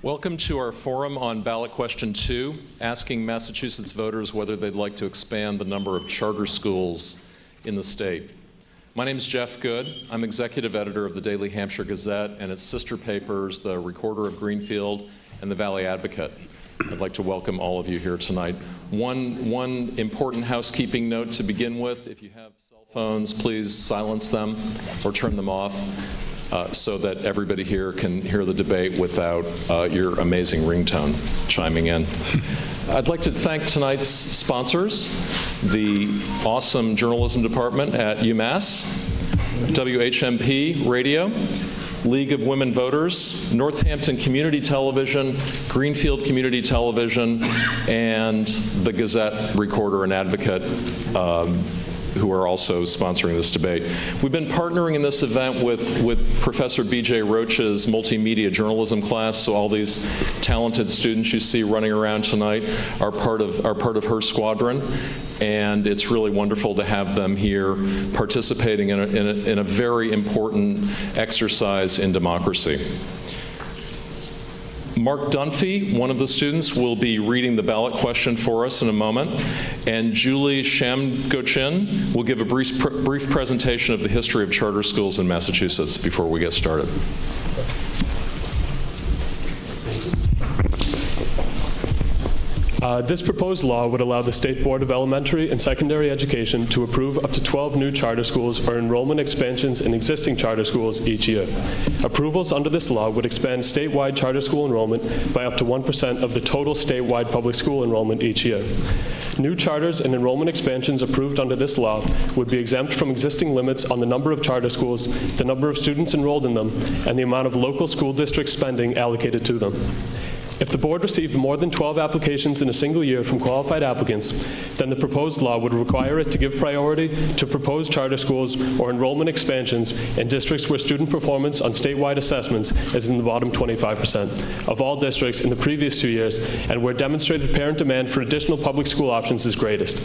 Welcome to our forum on Ballot Question 2, asking Massachusetts voters whether they'd like to expand the number of charter schools in the state. My name is Jeff Good. I'm executive editor of the Daily Hampshire Gazette and its sister papers, the Recorder of Greenfield and the Valley Advocate. I'd like to welcome all of you here tonight. One important housekeeping note to begin with: if you have cell phones, please silence them or turn them off so that everybody here can hear the debate without your amazing ringtone chiming in. I'd like to thank tonight's sponsors, the awesome journalism department at UMass, WHMP Radio, League of Women Voters, Northampton Community Television, Greenfield Community Television, and the Gazette Recorder and Advocate, who are also sponsoring this debate. We've been partnering in this event with Professor B.J. Roach's multimedia journalism class, so all these talented students you see running around tonight are part of her squadron, and it's really wonderful to have them here participating in a very important exercise in democracy. Mark Dunphy, one of the students, will be reading the ballot question for us in a moment, and Julie Shamgochin will give a brief presentation of the history of charter schools in Massachusetts before we get started. This proposed law would allow the State Board of Elementary and Secondary Education to approve up to 12 new charter schools or enrollment expansions in existing charter schools each year. Approvals under this law would expand statewide charter school enrollment by up to 1% of the total statewide public school enrollment each year. New charters and enrollment expansions approved under this law would be exempt from existing limits on the number of charter schools, the number of students enrolled in them, and the amount of local school district spending allocated to them. If the board received more than 12 applications in a single year from qualified applicants, then the proposed law would require it to give priority to proposed charter schools or enrollment expansions in districts where student performance on statewide assessments is in the bottom 25% of all districts in the previous 2 years, and where demonstrated parent demand for additional public school options is greatest.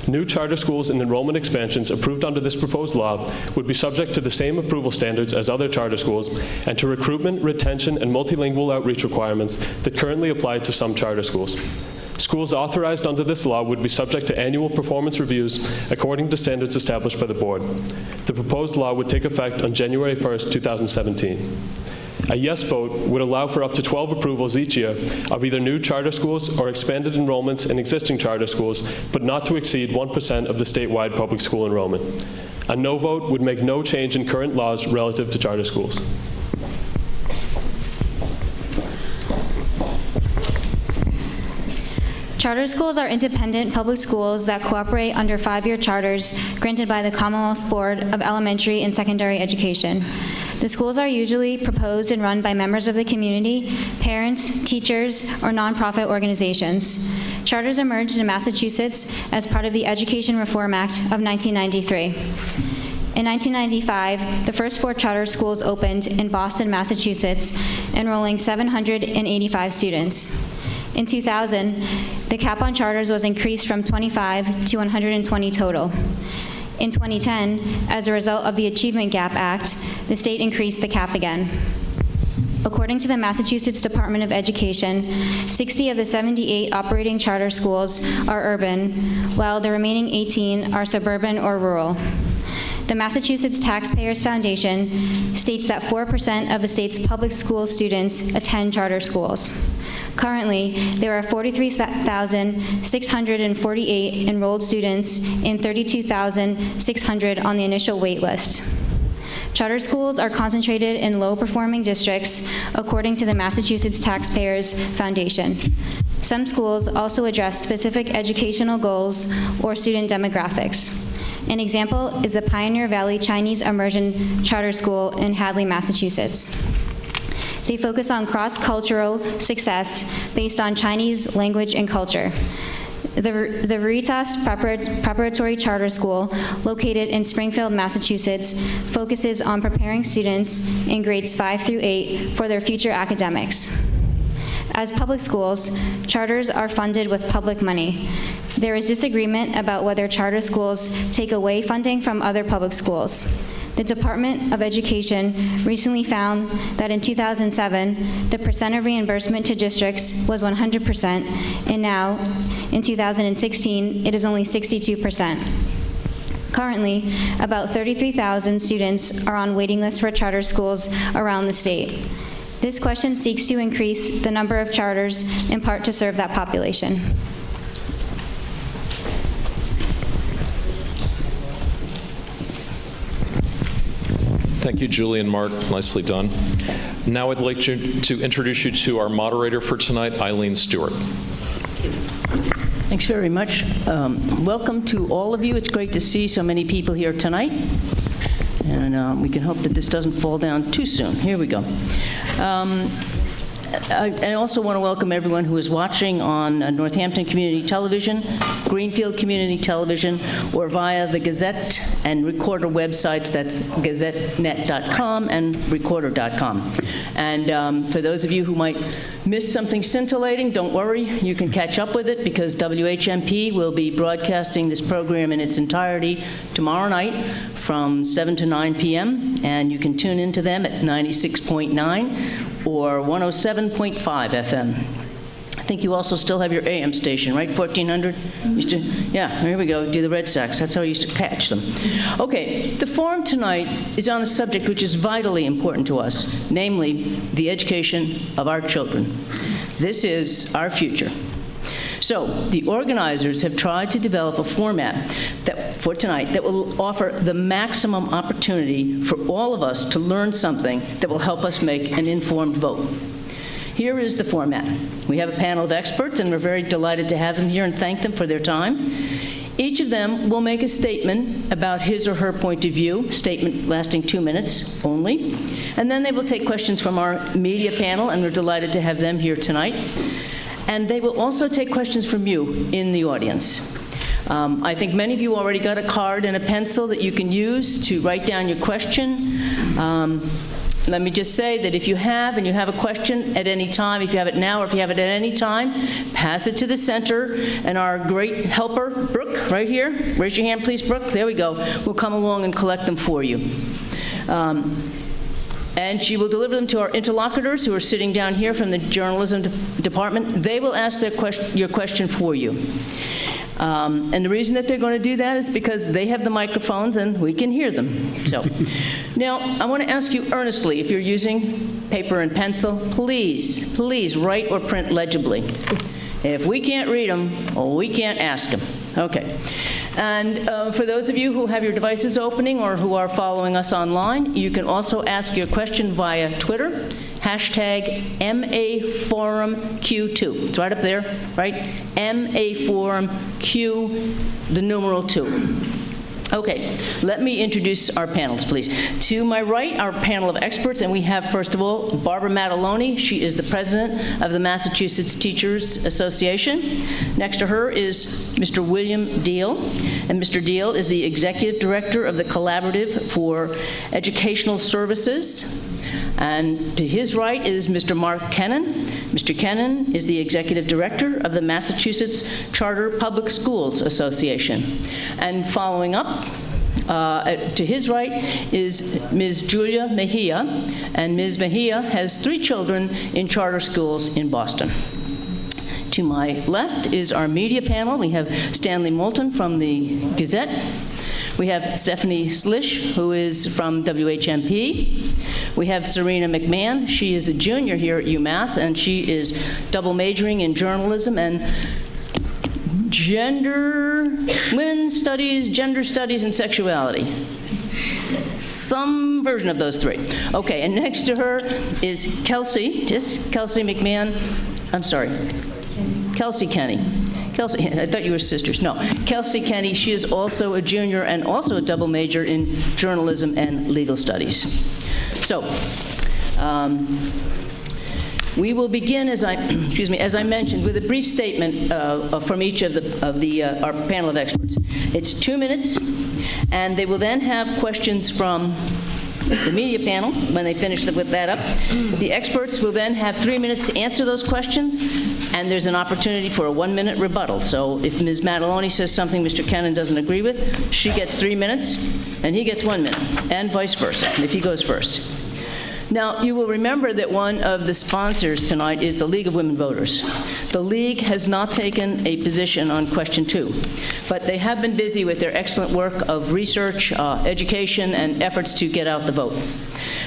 New charter schools and enrollment expansions approved under this proposed law would be subject to the same approval standards as other charter schools and to recruitment, retention, and multilingual outreach requirements that currently apply to some charter schools. Schools authorized under this law would be subject to annual performance reviews according to standards established by the board. The proposed law would take effect on January 1st, 2017. A yes vote would allow for up to 12 approvals each year of either new charter schools or expanded enrollments in existing charter schools, but not to exceed 1% of the statewide public school enrollment. A no vote would make no change in current laws relative to charter schools. Charter schools are independent public schools that cooperate under 5-year charters granted by the Commonwealth's Board of Elementary and Secondary Education. The schools are usually proposed and run by members of the community, parents, teachers, or nonprofit organizations. Charters emerged in Massachusetts as part of the Education Reform Act of 1993. In 1995, the first 4 charter schools opened in Boston, Massachusetts, enrolling 785 students. In 2000, the cap on charters was increased from 25 to 120 total. In 2010, as a result of the Achievement Gap Act, the state increased the cap again. According to the Massachusetts Department of Education, 60 of the 78 operating charter schools are urban, while the remaining 18 are suburban or rural. The Massachusetts Taxpayers Foundation states that 4% of the state's public school students attend charter schools. Currently, there are 43,648 enrolled students and 32,600 on the initial wait list. Charter schools are concentrated in low-performing districts, according to the Massachusetts Taxpayers Foundation. Some schools also address specific educational goals or student demographics. An example is the Pioneer Valley Chinese Immersion Charter School in Hadley, Massachusetts. They focus on cross-cultural success based on Chinese language and culture. The Veritas Preparatory Charter School, located in Springfield, Massachusetts, focuses on preparing students in grades 5 through 8 for their future academics. As public schools, charters are funded with public money. There is disagreement about whether charter schools take away funding from other public schools. The Department of Education recently found that in 2007, the percent of reimbursement to districts was 100%, and now, in 2016, it is only 62%. Currently, about 33,000 students are on waiting lists for charter schools around the state. This question seeks to increase the number of charters, in part to serve that population. Thank you, Julie and Mark. Nicely done. Now I'd like to introduce you to our moderator for tonight, Eileen Stewart. Thanks very much. Welcome to all of you. It's great to see so many people here tonight. And we can hope that this doesn't fall down too soon. Here we go. I also want to welcome everyone who is watching on Northampton Community Television, Greenfield Community Television, or via the Gazette and Recorder websites. That's gazettenet.com and recorder.com. And for those of you who might miss something scintillating, don't worry. You can catch up with it because WHMP will be broadcasting this program in its entirety tomorrow night from 7 to 9 p.m. And you can tune into them at 96.9 or 107.5 FM. I think you also still have your AM station, right? 1400? Yeah, here we go. Do the Red Sox. That's how I used to catch them. Okay, the forum tonight is on a subject which is vitally important to us, namely the education of our children. This is our future. So the organizers have tried to develop a format for tonight that will offer the maximum opportunity for all of us to learn something that will help us make an informed vote. Here is the format. We have a panel of experts, and we're very delighted to have them here and thank them for their time. Each of them will make a statement about his or her point of view, statement lasting 2 minutes only, and then they will take questions from our media panel, and we're delighted to have them here tonight. And they will also take questions from you in the audience. I think many of you already got a card and a pencil that you can use to write down your question. Let me just say that if you have a question at any time, if you have it now or if you have it at any time, pass it to the center, and our great helper, Brooke, right here, raise your hand please, Brooke, there we go, will come along and collect them for you. And she will deliver them to our interlocutors who are sitting down here from the journalism department. They will ask your question for you. And the reason that they're going to do that is because they have the microphones and we can hear them. So, now, I want to ask you earnestly, if you're using paper and pencil, please, please write or print legibly. If we can't read them, we can't ask them. Okay. And for those of you who have your devices opening or who are following us online, you can also ask your question via Twitter, hashtag MAForumQ2. It's right up there, right? MAForumQ, the numeral 2. Okay, let me introduce our panels, please. To my right, our panel of experts, and we have, first of all, Barbara Mataloni. She is the president of the Massachusetts Teachers Association. Next to her is Mr. William Deal, and Mr. Deal is the executive director of the Collaborative for Educational Services. And to his right is Mr. Mark Kennan. Mr. Kennan is the executive director of the Massachusetts Charter Public Schools Association. And following up, to his right is Ms. Julia Mejia, and Ms. Mejia has 3 children in charter schools in Boston. To my left is our media panel. We have Stanley Moulton from the Gazette. We have Stephanie Slish, who is from WHMP. We have Serena McMahon. She is a junior here at UMass, and she is double majoring in journalism and women's studies, gender studies, and sexuality. Some version of those 3. Okay, and next to her is Kelsey McMahon. I'm sorry, Kelsey Kenny. Kelsey, I thought you were sisters. No, Kelsey Kenny, she is also a junior and also a double major in journalism and legal studies. So, we will begin, as I mentioned, with a brief statement from each of our panel of experts. It's 2 minutes, and they will then have questions from the media panel, when they finish with that up. The experts will then have 3 minutes to answer those questions, and there's an opportunity for a 1-minute rebuttal. So if Ms. Mataloni says something Mr. Cannon doesn't agree with, she gets 3 minutes, and he gets 1 minute, and vice versa, if he goes first. Now, you will remember that one of the sponsors tonight is the League of Women Voters. The League has not taken a position on question 2, but they have been busy with their excellent work of research, education, and efforts to get out the vote.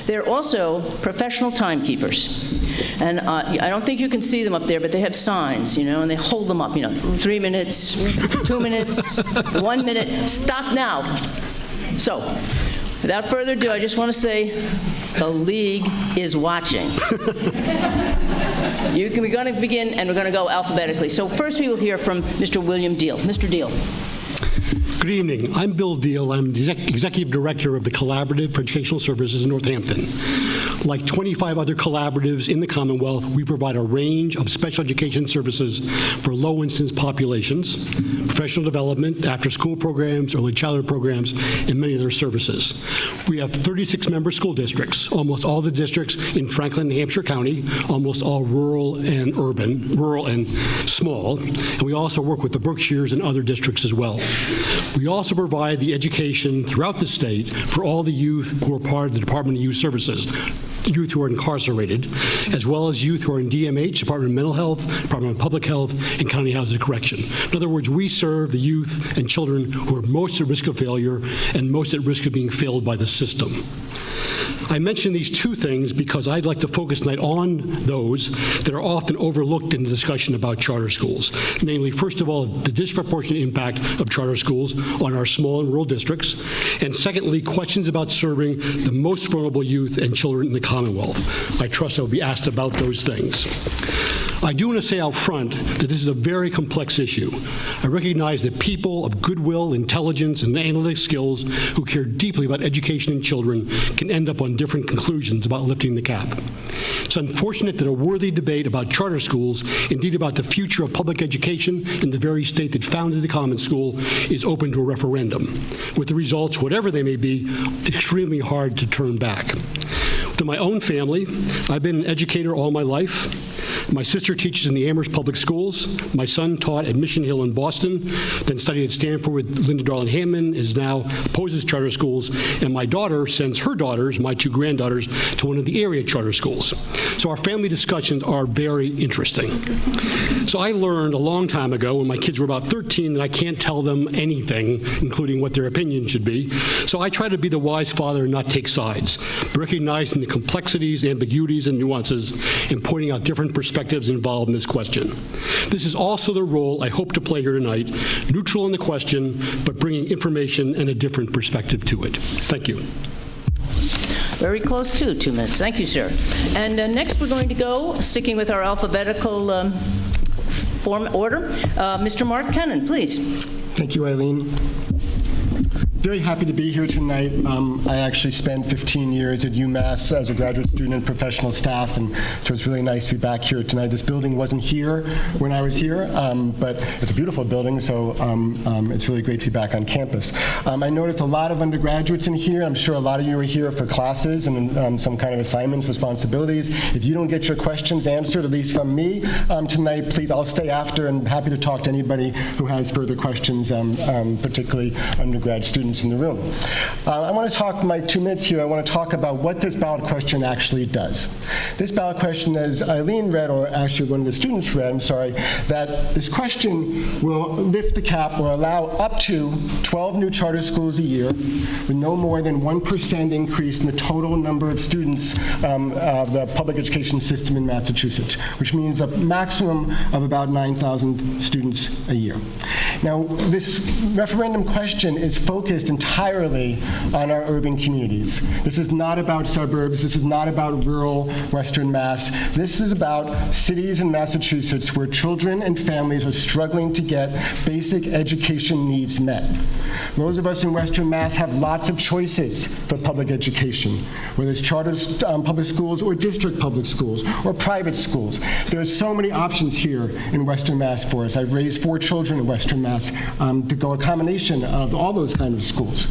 They're also professional timekeepers. And I don't think you can see them up there, but they have signs, and they hold them up, 3 minutes, 2 minutes, 1 minute, stop now. So, without further ado, I just want to say the League is watching. We're going to begin, and we're going to go alphabetically. So first we will hear from Mr. William Deal. Mr. Deal. Good evening. I'm Bill Deal. I'm the Executive Director of the Collaborative for Educational Services in Northampton. Like 25 other collaboratives in the Commonwealth, we provide a range of special education services for low-incidence populations, professional development, after-school programs, early childhood programs, and many other services. We have 36 member school districts, almost all the districts in Franklin and Hampshire County, almost all rural and urban, rural and small, and we also work with the Berkshires and other districts as well. We also provide the education throughout the state for all the youth who are part of the Department of Youth Services, youth who are incarcerated, as well as youth who are in DMH, Department of Mental Health, Department of Public Health, and County Housing and Correction. In other words, we serve the youth and children who are most at risk of failure and most at risk of being failed by the system. I mention these two things because I'd like to focus tonight on those that are often overlooked in the discussion about charter schools. Namely, first of all, the disproportionate impact of charter schools on our small and rural districts, and secondly, questions about serving the most vulnerable youth and children in the Commonwealth. I trust I will be asked about those things. I do want to say out front that this is a very complex issue. I recognize that people of goodwill, intelligence, and analytic skills who care deeply about education and children can end up on different conclusions about lifting the cap. It's unfortunate that a worthy debate about charter schools, indeed about the future of public education in the very state that founded the common school, is open to a referendum, with the results, whatever they may be, extremely hard to turn back. To my own family, I've been an educator all my life. My sister teaches in the Amherst Public Schools. My son taught at Mission Hill in Boston, then studied at Stanford with Linda Darling Hammond, is now opposes charter schools, and my daughter sends her daughters, my two granddaughters, to one of the area charter schools. So our family discussions are very interesting. So I learned a long time ago, when my kids were about 13, that I can't tell them anything, including what their opinion should be. So I try to be the wise father and not take sides, recognizing the complexities, ambiguities, and nuances, and pointing out different perspectives involved in this question. This is also the role I hope to play here tonight, neutral in the question, but bringing information and a different perspective to it. Thank you. Very close to 2 minutes. Thank you, sir. And next we're going to go, sticking with our alphabetical form order, Mr. Mark Kennan, please. Thank you, Eileen. Very happy to be here tonight. I actually spent 15 years at UMass as a graduate student and professional staff, and so it's really nice to be back here tonight. This building wasn't here when I was here, but it's a beautiful building, so it's really great to be back on campus. I noticed a lot of undergraduates in here. I'm sure a lot of you are here for classes and some kind of assignments, responsibilities. If you don't get your questions answered, at least from me tonight, please, I'll stay after and happy to talk to anybody who has further questions, particularly undergrad students in the room. I want to talk for my 2 minutes here. I want to talk about what this ballot question actually does. This ballot question, as Eileen read, or actually one of the students read, I'm sorry, that this question will lift the cap or allow up to 12 new charter schools a year with no more than 1% increase in the total number of students of the public education system in Massachusetts, which means a maximum of about 9,000 students a year. Now, this referendum question is focused entirely on our urban communities. This is not about suburbs. This is not about rural Western Mass. This is about cities in Massachusetts where children and families are struggling to get basic education needs met. Those of us in Western Mass have lots of choices for public education, whether it's charter public schools or district public schools or private schools. There are so many options here in Western Mass for us. I've raised 4 children in Western Mass to go a combination of all those kind of schools.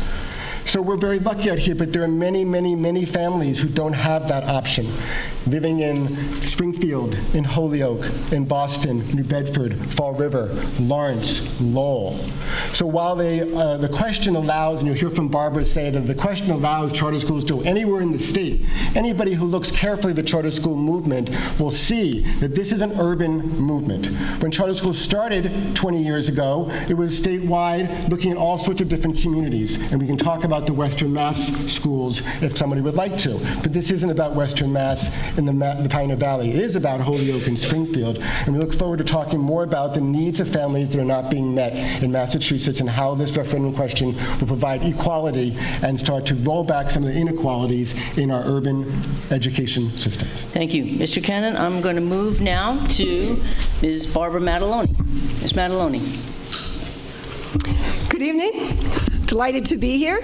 So we're very lucky out here, but there are many, many, many families who don't have that option. Living in Springfield, in Holyoke, in Boston, New Bedford, Fall River, Lawrence, Lowell. So while the question allows, and you'll hear from Barbara say that the question allows charter schools to go anywhere in the state, anybody who looks carefully at the charter school movement will see that this is an urban movement. When charter schools started 20 years ago, it was statewide, looking at all sorts of different communities. And we can talk about the Western Mass schools if somebody would like to. But this isn't about Western Mass in the Pioneer Valley. It is about Holyoke and Springfield. And we look forward to talking more about the needs of families that are not being met in Massachusetts and how this referendum question will provide equality and start to roll back some of the inequalities in our urban education systems. Thank you. Mr. Cannon, I'm going to move now to Ms. Barbara Mataloni. Ms. Mataloni. Good evening. Delighted to be here.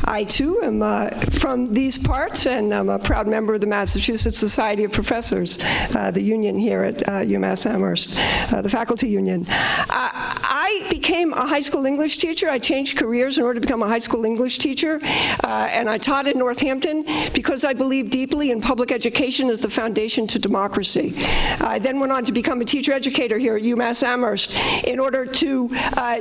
I, too, am from these parts, and I'm a proud member of the Massachusetts Society of Professors, the union here at UMass Amherst, the faculty union. I became a high school English teacher. I changed careers in order to become a high school English teacher, and I taught in Northampton because I believe deeply in public education as the foundation to democracy. I then went on to become a teacher educator here at UMass Amherst in order to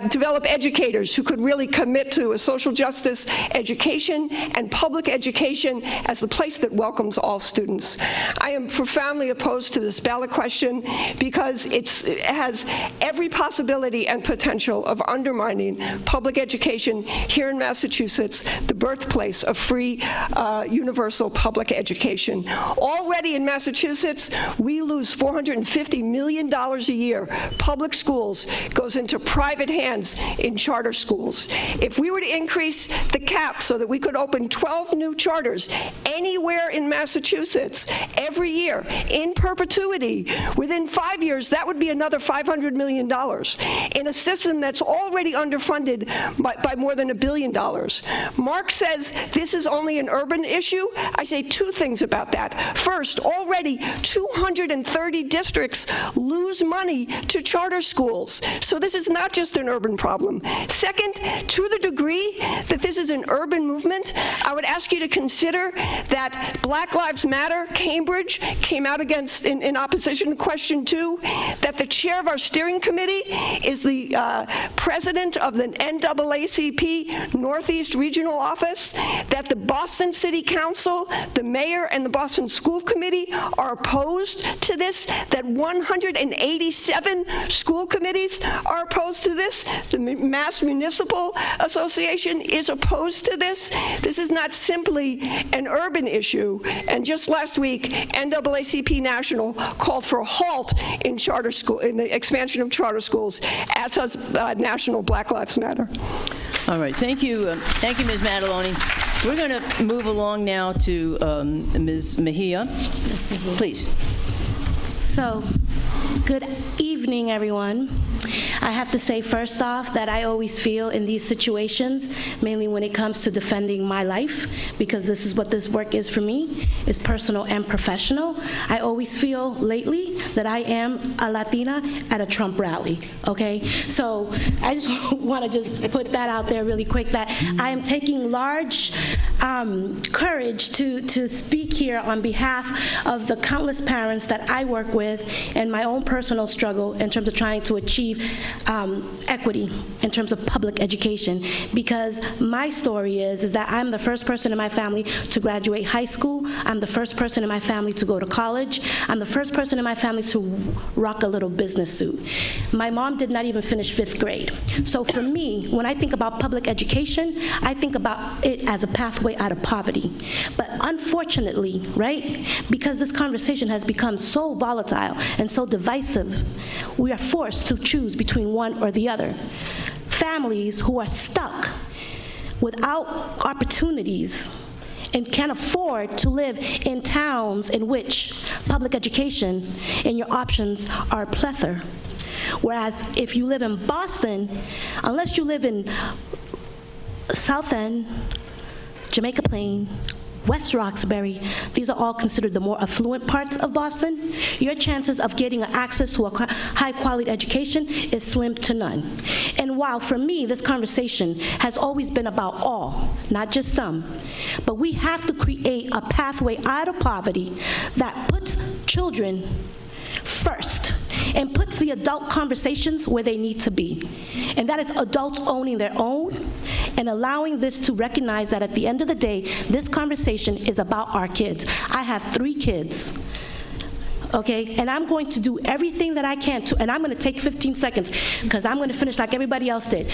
develop educators who could really commit to a social justice education and public education as the place that welcomes all students. I am profoundly opposed to this ballot question because it has every possibility and potential of undermining public education here in Massachusetts, the birthplace of free, universal public education. Already in Massachusetts, we lose $450 million a year. Public schools goes into private hands in charter schools. If we were to increase the cap so that we could open 12 new charters anywhere in Massachusetts every year in perpetuity, within 5 years, that would be another $500 million in a system that's already underfunded by more than $1 billion. Mark says this is only an urban issue. I say two things about that. First, already 230 districts lose money to charter schools. So this is not just an urban problem. Second, to the degree that this is an urban movement, I would ask you to consider that Black Lives Matter, Cambridge, came out against, in opposition to question 2, that the chair of our steering committee is the president of the NAACP Northeast Regional Office, that the Boston City Council, the mayor, and the Boston School Committee are opposed to this, that 187 school committees are opposed to this, the Mass Municipal Association is opposed to this. This is not simply an urban issue. And just last week, NAACP National called for a halt in charter school, in the expansion of charter schools, as has National Black Lives Matter. All right. Thank you, Ms. Mataloni. We're going to move along now to Ms. Mejia. Please. So, good evening, everyone. I have to say first off that I always feel in these situations, mainly when it comes to defending my life, because this is what this work is for me, is personal and professional. I always feel lately that I am a Latina at a Trump rally, okay? So I just want to just put that out there really quick, that I am taking large courage to speak here on behalf of the countless parents that I work with and my own personal struggle in terms of trying to achieve equity in terms of public education, because my story is that I'm the first person in my family to graduate high school. I'm the first person in my family to go to college. I'm the first person in my family to rock a little business suit. My mom did not even finish 5th grade. So for me, when I think about public education, I think about it as a pathway out of poverty. But unfortunately, right, because this conversation has become so volatile and so divisive, we are forced to choose between one or the other. Families who are stuck without opportunities and can't afford to live in towns in which public education and your options are a plethora. Whereas if you live in Boston, unless you live in South End, Jamaica Plain, West Roxbury, these are all considered the more affluent parts of Boston, your chances of getting access to a high-quality education is slim to none. And while for me, this conversation has always been about all, not just some, but we have to create a pathway out of poverty that puts children first and puts the adult conversations where they need to be. And that is adults owning their own and allowing this to recognize that at the end of the day, this conversation is about our kids. I have 3 kids. Okay, and I'm going to do everything that I can to, and I'm going to take 15 seconds because I'm going to finish like everybody else did.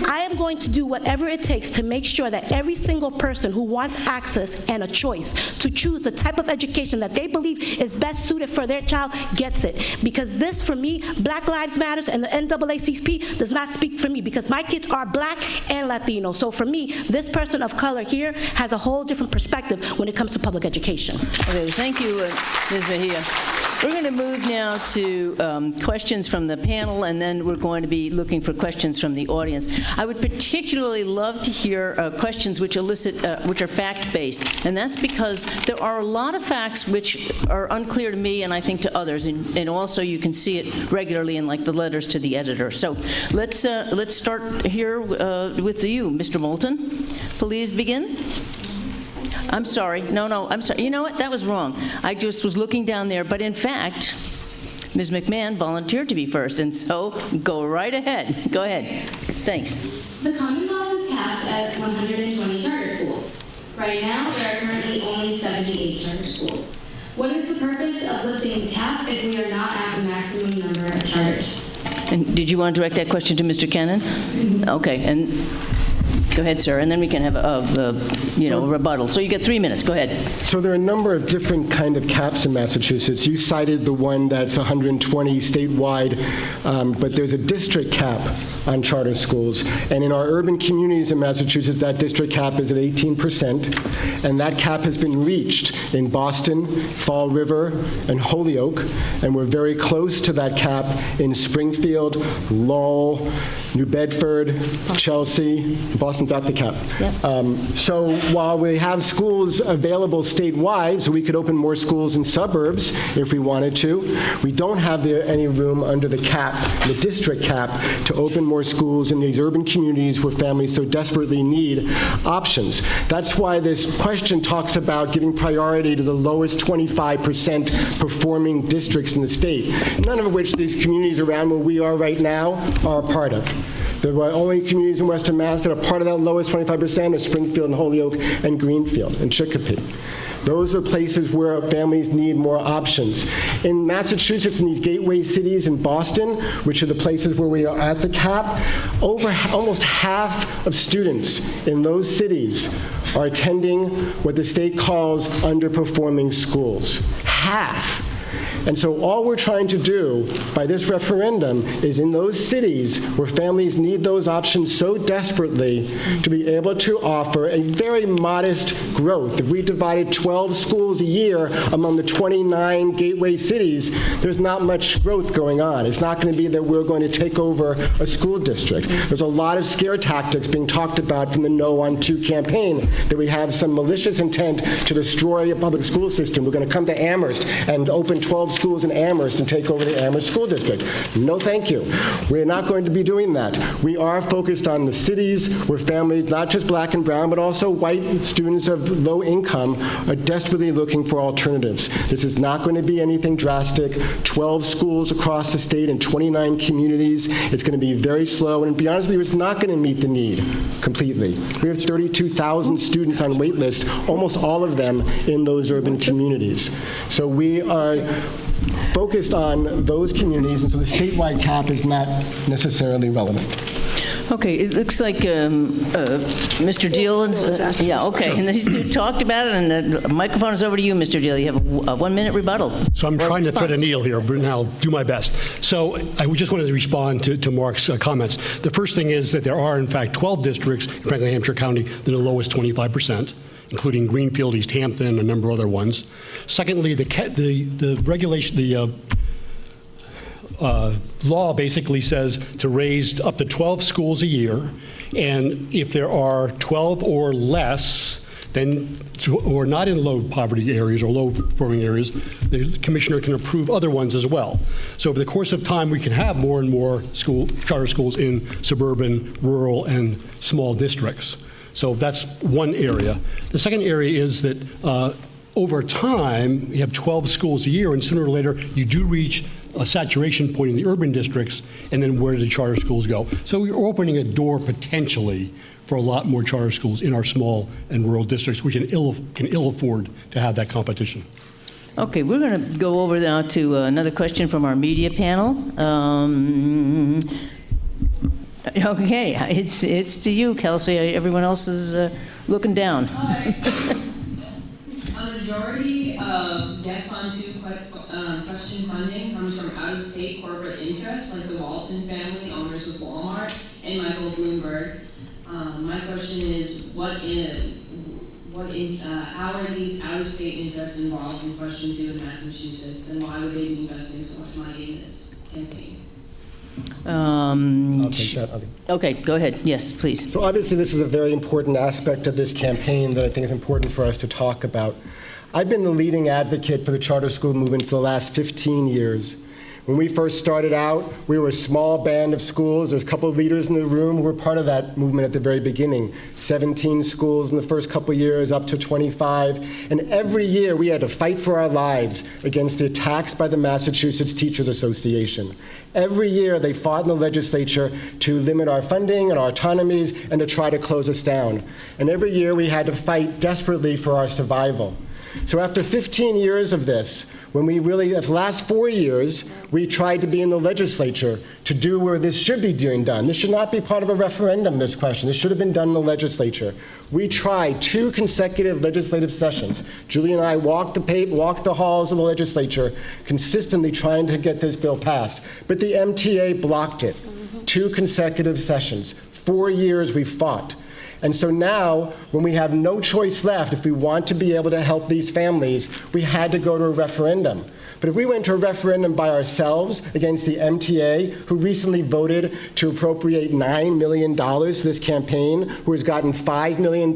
I am going to do whatever it takes to make sure that every single person who wants access and a choice to choose the type of education that they believe is best suited for their child gets it. Because this, for me, Black Lives Matters and the NAACP does not speak for me because my kids are Black and Latino. So for me, this person of color here has a whole different perspective when it comes to public education. Okay, thank you, Ms. Mejia. We're going to move now to questions from the panel, and then we're going to be looking for questions from the audience. I would particularly love to hear questions which elicit, which are fact-based, and that's because there are a lot of facts which are unclear to me and I think to others, and also you can see it regularly in like the letters to the editor. So let's start here with you, Mr. Moulton. Please begin. I'm sorry. No, I'm sorry. You know what? That was wrong. I just was looking down there. But in fact, Ms. McMahon volunteered to be first, and so go right ahead. Go ahead. Thanks. The Commonwealth is capped at 120 charter schools. Right now, there are currently only 78 charter schools. What is the purpose of lifting the cap if we are not at the maximum number of charters? And did you want to direct that question to Mr. Kennan? Mm-hmm. Okay. And go ahead, sir, and then we can have a rebuttal. So you get 3 minutes. Go ahead. So there are a number of different kind of caps in Massachusetts. You cited the one that's 120 statewide, but there's a district cap on charter schools. And in our urban communities in Massachusetts, that district cap is at 18%, and that cap has been reached in Boston, Fall River, and Holyoke, and we're very close to that cap in Springfield, Lowell, New Bedford, Chelsea. Boston's at the cap. Yep. So while we have schools available statewide, so we could open more schools in suburbs if we wanted to, we don't have any room under the cap, the district cap, to open more schools in these urban communities where families so desperately need options. That's why this question talks about giving priority to the lowest 25% performing districts in the state, none of which these communities around where we are right now are a part of. The only communities in Western Mass that are part of that lowest 25% are Springfield and Holyoke and Greenfield and Chicopee. Those are places where families need more options. In Massachusetts, in these gateway cities in Boston, which are the places where we are at the cap, almost half of students in those cities are attending what the state calls underperforming schools. Half. And so all we're trying to do by this referendum is in those cities where families need those options so desperately to be able to offer a very modest growth. If we divided 12 schools a year among the 29 gateway cities, there's not much growth going on. It's not going to be that we're going to take over a school district. There's a lot of scare tactics being talked about from the No on 2 campaign, that we have some malicious intent to destroy a public school system. We're going to come to Amherst and open 12 schools in Amherst and take over the Amherst School District. No, thank you. We're not going to be doing that. We are focused on the cities where families, not just black and brown, but also white students of low income, are desperately looking for alternatives. This is not going to be anything drastic. 12 schools across the state in 29 communities. It's going to be very slow, and to be honest with you, it's not going to meet the need completely. We have 32,000 students on wait list, almost all of them in those urban communities. So we are focused on those communities, and so the statewide cap is not necessarily relevant. Okay, it looks like Mr. Deal. Yeah, okay. And he's talked about it, and the microphone is over to you, Mr. Deal. You have a 1-minute rebuttal. So I'm trying to thread a needle here, but I'll do my best. So I just wanted to respond to Mark's comments. The first thing is that there are, in fact, 12 districts in Franklin, Hampshire County that are the lowest 25%. Including Greenfield, East Hampton, a number of other ones. Secondly, the regulation, the law basically says to raise up to 12 schools a year, and if there are 12 or less, Then, or not in low poverty areas or low performing areas, the commissioner can approve other ones as well. So over the course of time, we can have more and more charter schools in suburban, rural, and small districts. So that's one area. The second area is that over time, you have 12 schools a year, and sooner or later, you do reach a saturation point in the urban districts, and then where do the charter schools go? So we're opening a door potentially for a lot more charter schools in our small and rural districts, which can ill afford to have that competition. Okay, we're going to go over now to another question from our media panel. Okay, it's to you, Kelsey. Everyone else is looking down. A majority of guests on question funding comes from out-of-state corporate interests, like the Walton family, owners of Walmart, and Michael Bloomberg. My question is, how are these out-of-state interests involved in question 2 in Massachusetts, and why would they be investing so much money in this campaign? I'll take that. Okay, go ahead. Yes, please. So obviously this is a very important aspect of this campaign that I think is important for us to talk about. I've been the leading advocate for the charter school movement for the last 15 years. When we first started out, we were a small band of schools. There's a couple of leaders in the room who were part of that movement at the very beginning. 17 schools in the first couple of years, up to 25. And every year we had to fight for our lives against the attacks by the Massachusetts Teachers Association. Every year they fought in the legislature to limit our funding and our autonomies and to try to close us down. And every year we had to fight desperately for our survival. So after 15 years of this, when we really, the last 4 years, we tried to be in the legislature to do where this should be done. This should not be part of a referendum, this question. This should have been done in the legislature. We tried 2 consecutive legislative sessions. Julie and I walked the halls of the legislature, consistently trying to get this bill passed. But the MTA blocked it. 2 consecutive sessions. 4 years we fought. And so now, when we have no choice left, if we want to be able to help these families, we had to go to a referendum. But if we went to a referendum by ourselves against the MTA, who recently voted to appropriate $9 million to this campaign, who has gotten $5 million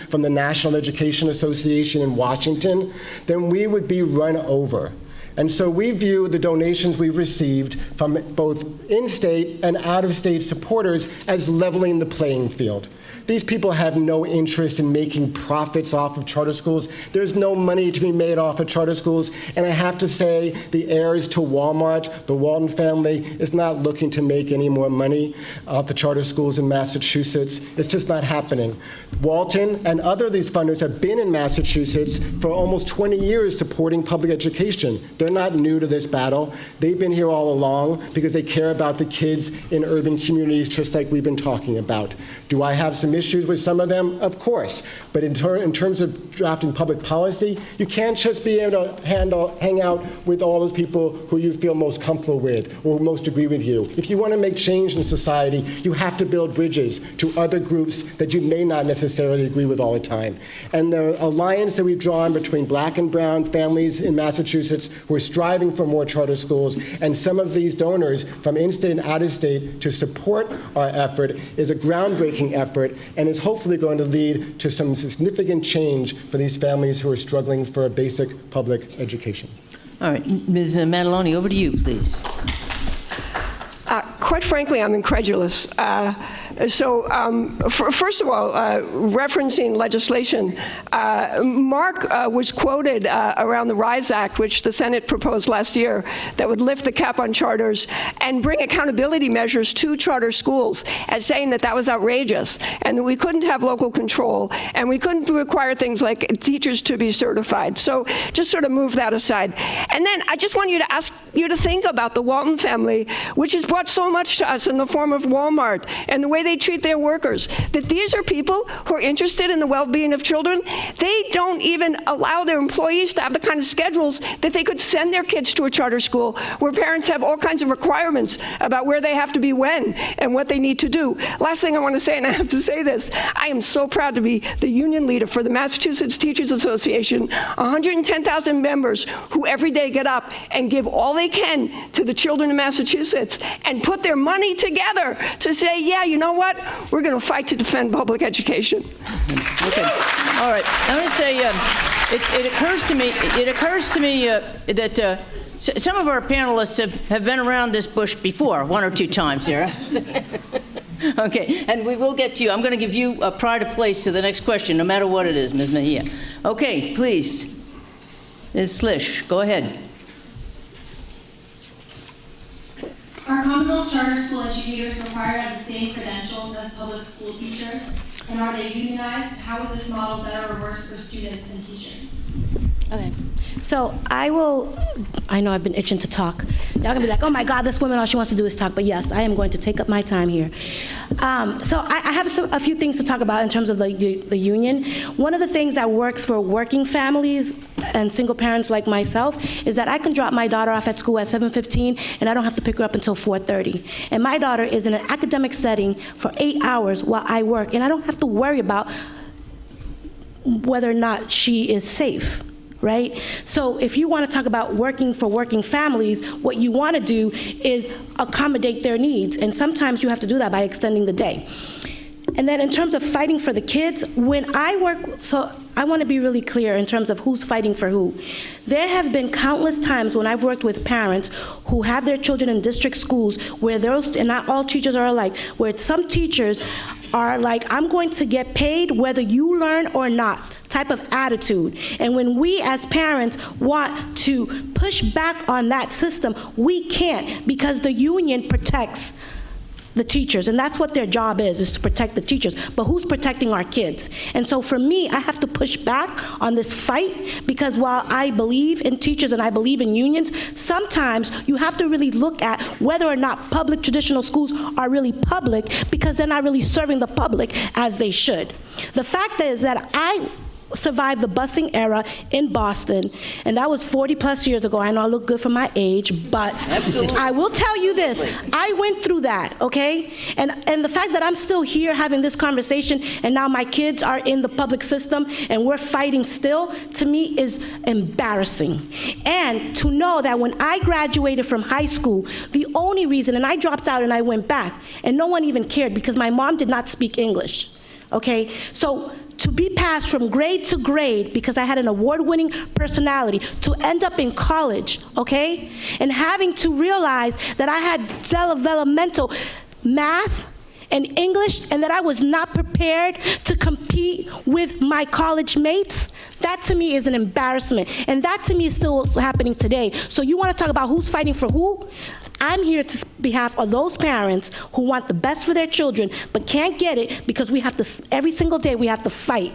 from the National Education Association in Washington, then we would be run over. And so we view the donations we've received from both in-state and out-of-state supporters as leveling the playing field. These people have no interest in making profits off of charter schools. There's no money to be made off of charter schools. And I have to say, the heirs to Walmart, the Walton family, is not looking to make any more money off the charter schools in Massachusetts. It's just not happening. Walton and other of these funders have been in Massachusetts for almost 20 years supporting public education. They're not new to this battle. They've been here all along because they care about the kids in urban communities, just like we've been talking about. Do I have some issues with some of them? Of course. But in terms of drafting public policy, you can't just be able to hang out with all those people who you feel most comfortable with or who most agree with you. If you want to make change in society, you have to build bridges to other groups that you may not necessarily agree with all the time. And the alliance that we've drawn between black and brown families in Massachusetts who are striving for more charter schools and some of these donors from in-state and out-of-state to support our effort is a groundbreaking effort and is hopefully going to lead to some significant change for these families who are struggling for a basic public education. All right, Ms. Manaloni, over to you, please. Quite frankly, I'm incredulous. First of all, referencing legislation, Mark was quoted around the RISE Act, which the Senate proposed last year, that would lift the cap on charters and bring accountability measures to charter schools, as saying that that was outrageous and that we couldn't have local control and we couldn't require things like teachers to be certified. So just sort of move that aside. And then I just want you to ask you to think about the Walton family, which has brought so much to us in the form of Walmart and the way they treat their workers, that these are people who are interested in the well-being of children. They don't even allow their employees to have the kind of schedules that they could send their kids to a charter school where parents have all kinds of requirements about where they have to be when and what they need to do. Last thing I want to say, and I have to say this, I am so proud to be the union leader for the Massachusetts Teachers Association, 110,000 members who every day get up and give all they can to the children in Massachusetts and put their their money together to say, yeah, you know what? We're going to fight to defend public education. Okay. All right. I'm going to say it occurs to me that some of our panelists have been around this bush before, 1 or 2 times here. Okay, and we will get to you. I'm going to give you a pride of place to the next question, no matter what it is, Ms. Mejia. Okay, please. Ms. Slish, go ahead. Are Commonwealth charter school educators required to have the same credentials as public school teachers? And are they unionized? How is this model better or worse for students and teachers? Okay, so I know I've been itching to talk. Y'all gonna be like, oh my God, this woman, all she wants to do is talk. But yes, I am going to take up my time here. So I have a few things to talk about in terms of the union. One of the things that works for working families and single parents like myself is that I can drop my daughter off at school at 7:15 and I don't have to pick her up until 4:30. And my daughter is in an academic setting for 8 hours while I work, and I don't have to worry about whether or not she is safe. Right? So if you want to talk about working for working families, what you want to do is accommodate their needs. And sometimes you have to do that by extending the day. And then in terms of fighting for the kids, when I work, so I want to be really clear in terms of who's fighting for who. There have been countless times when I've worked with parents who have their children in district schools where those, and not all teachers are alike, where some teachers are like, I'm going to get paid whether you learn or not, type of attitude. And when we as parents want to push back on that system, we can't, because the union protects the teachers, and that's what their job is to protect the teachers. But who's protecting our kids? And so for me, I have to push back on this fight, because while I believe in teachers and I believe in unions, sometimes you have to really look at whether or not public traditional schools are really public, because they're not really serving the public as they should. The fact is that I survived the busing era in Boston, and that was 40 plus years ago. I know I look good for my age, but absolutely. I will tell you this, I went through that, okay? And the fact that I'm still here having this conversation, and now my kids are in the public system, and we're fighting still, to me is embarrassing. And to know that when I graduated from high school, the only reason, and I dropped out and I went back, and no one even cared because my mom did not speak English, okay? So to be passed from grade to grade because I had an award-winning personality, to end up in college, okay? And having to realize that I had developmental math and English, and that I was not prepared to compete with my college mates, that to me is an embarrassment. And that to me is still happening today. So you want to talk about who's fighting for who? I'm here to behalf of those parents who want the best for their children but can't get it because we have to, every single day we have to fight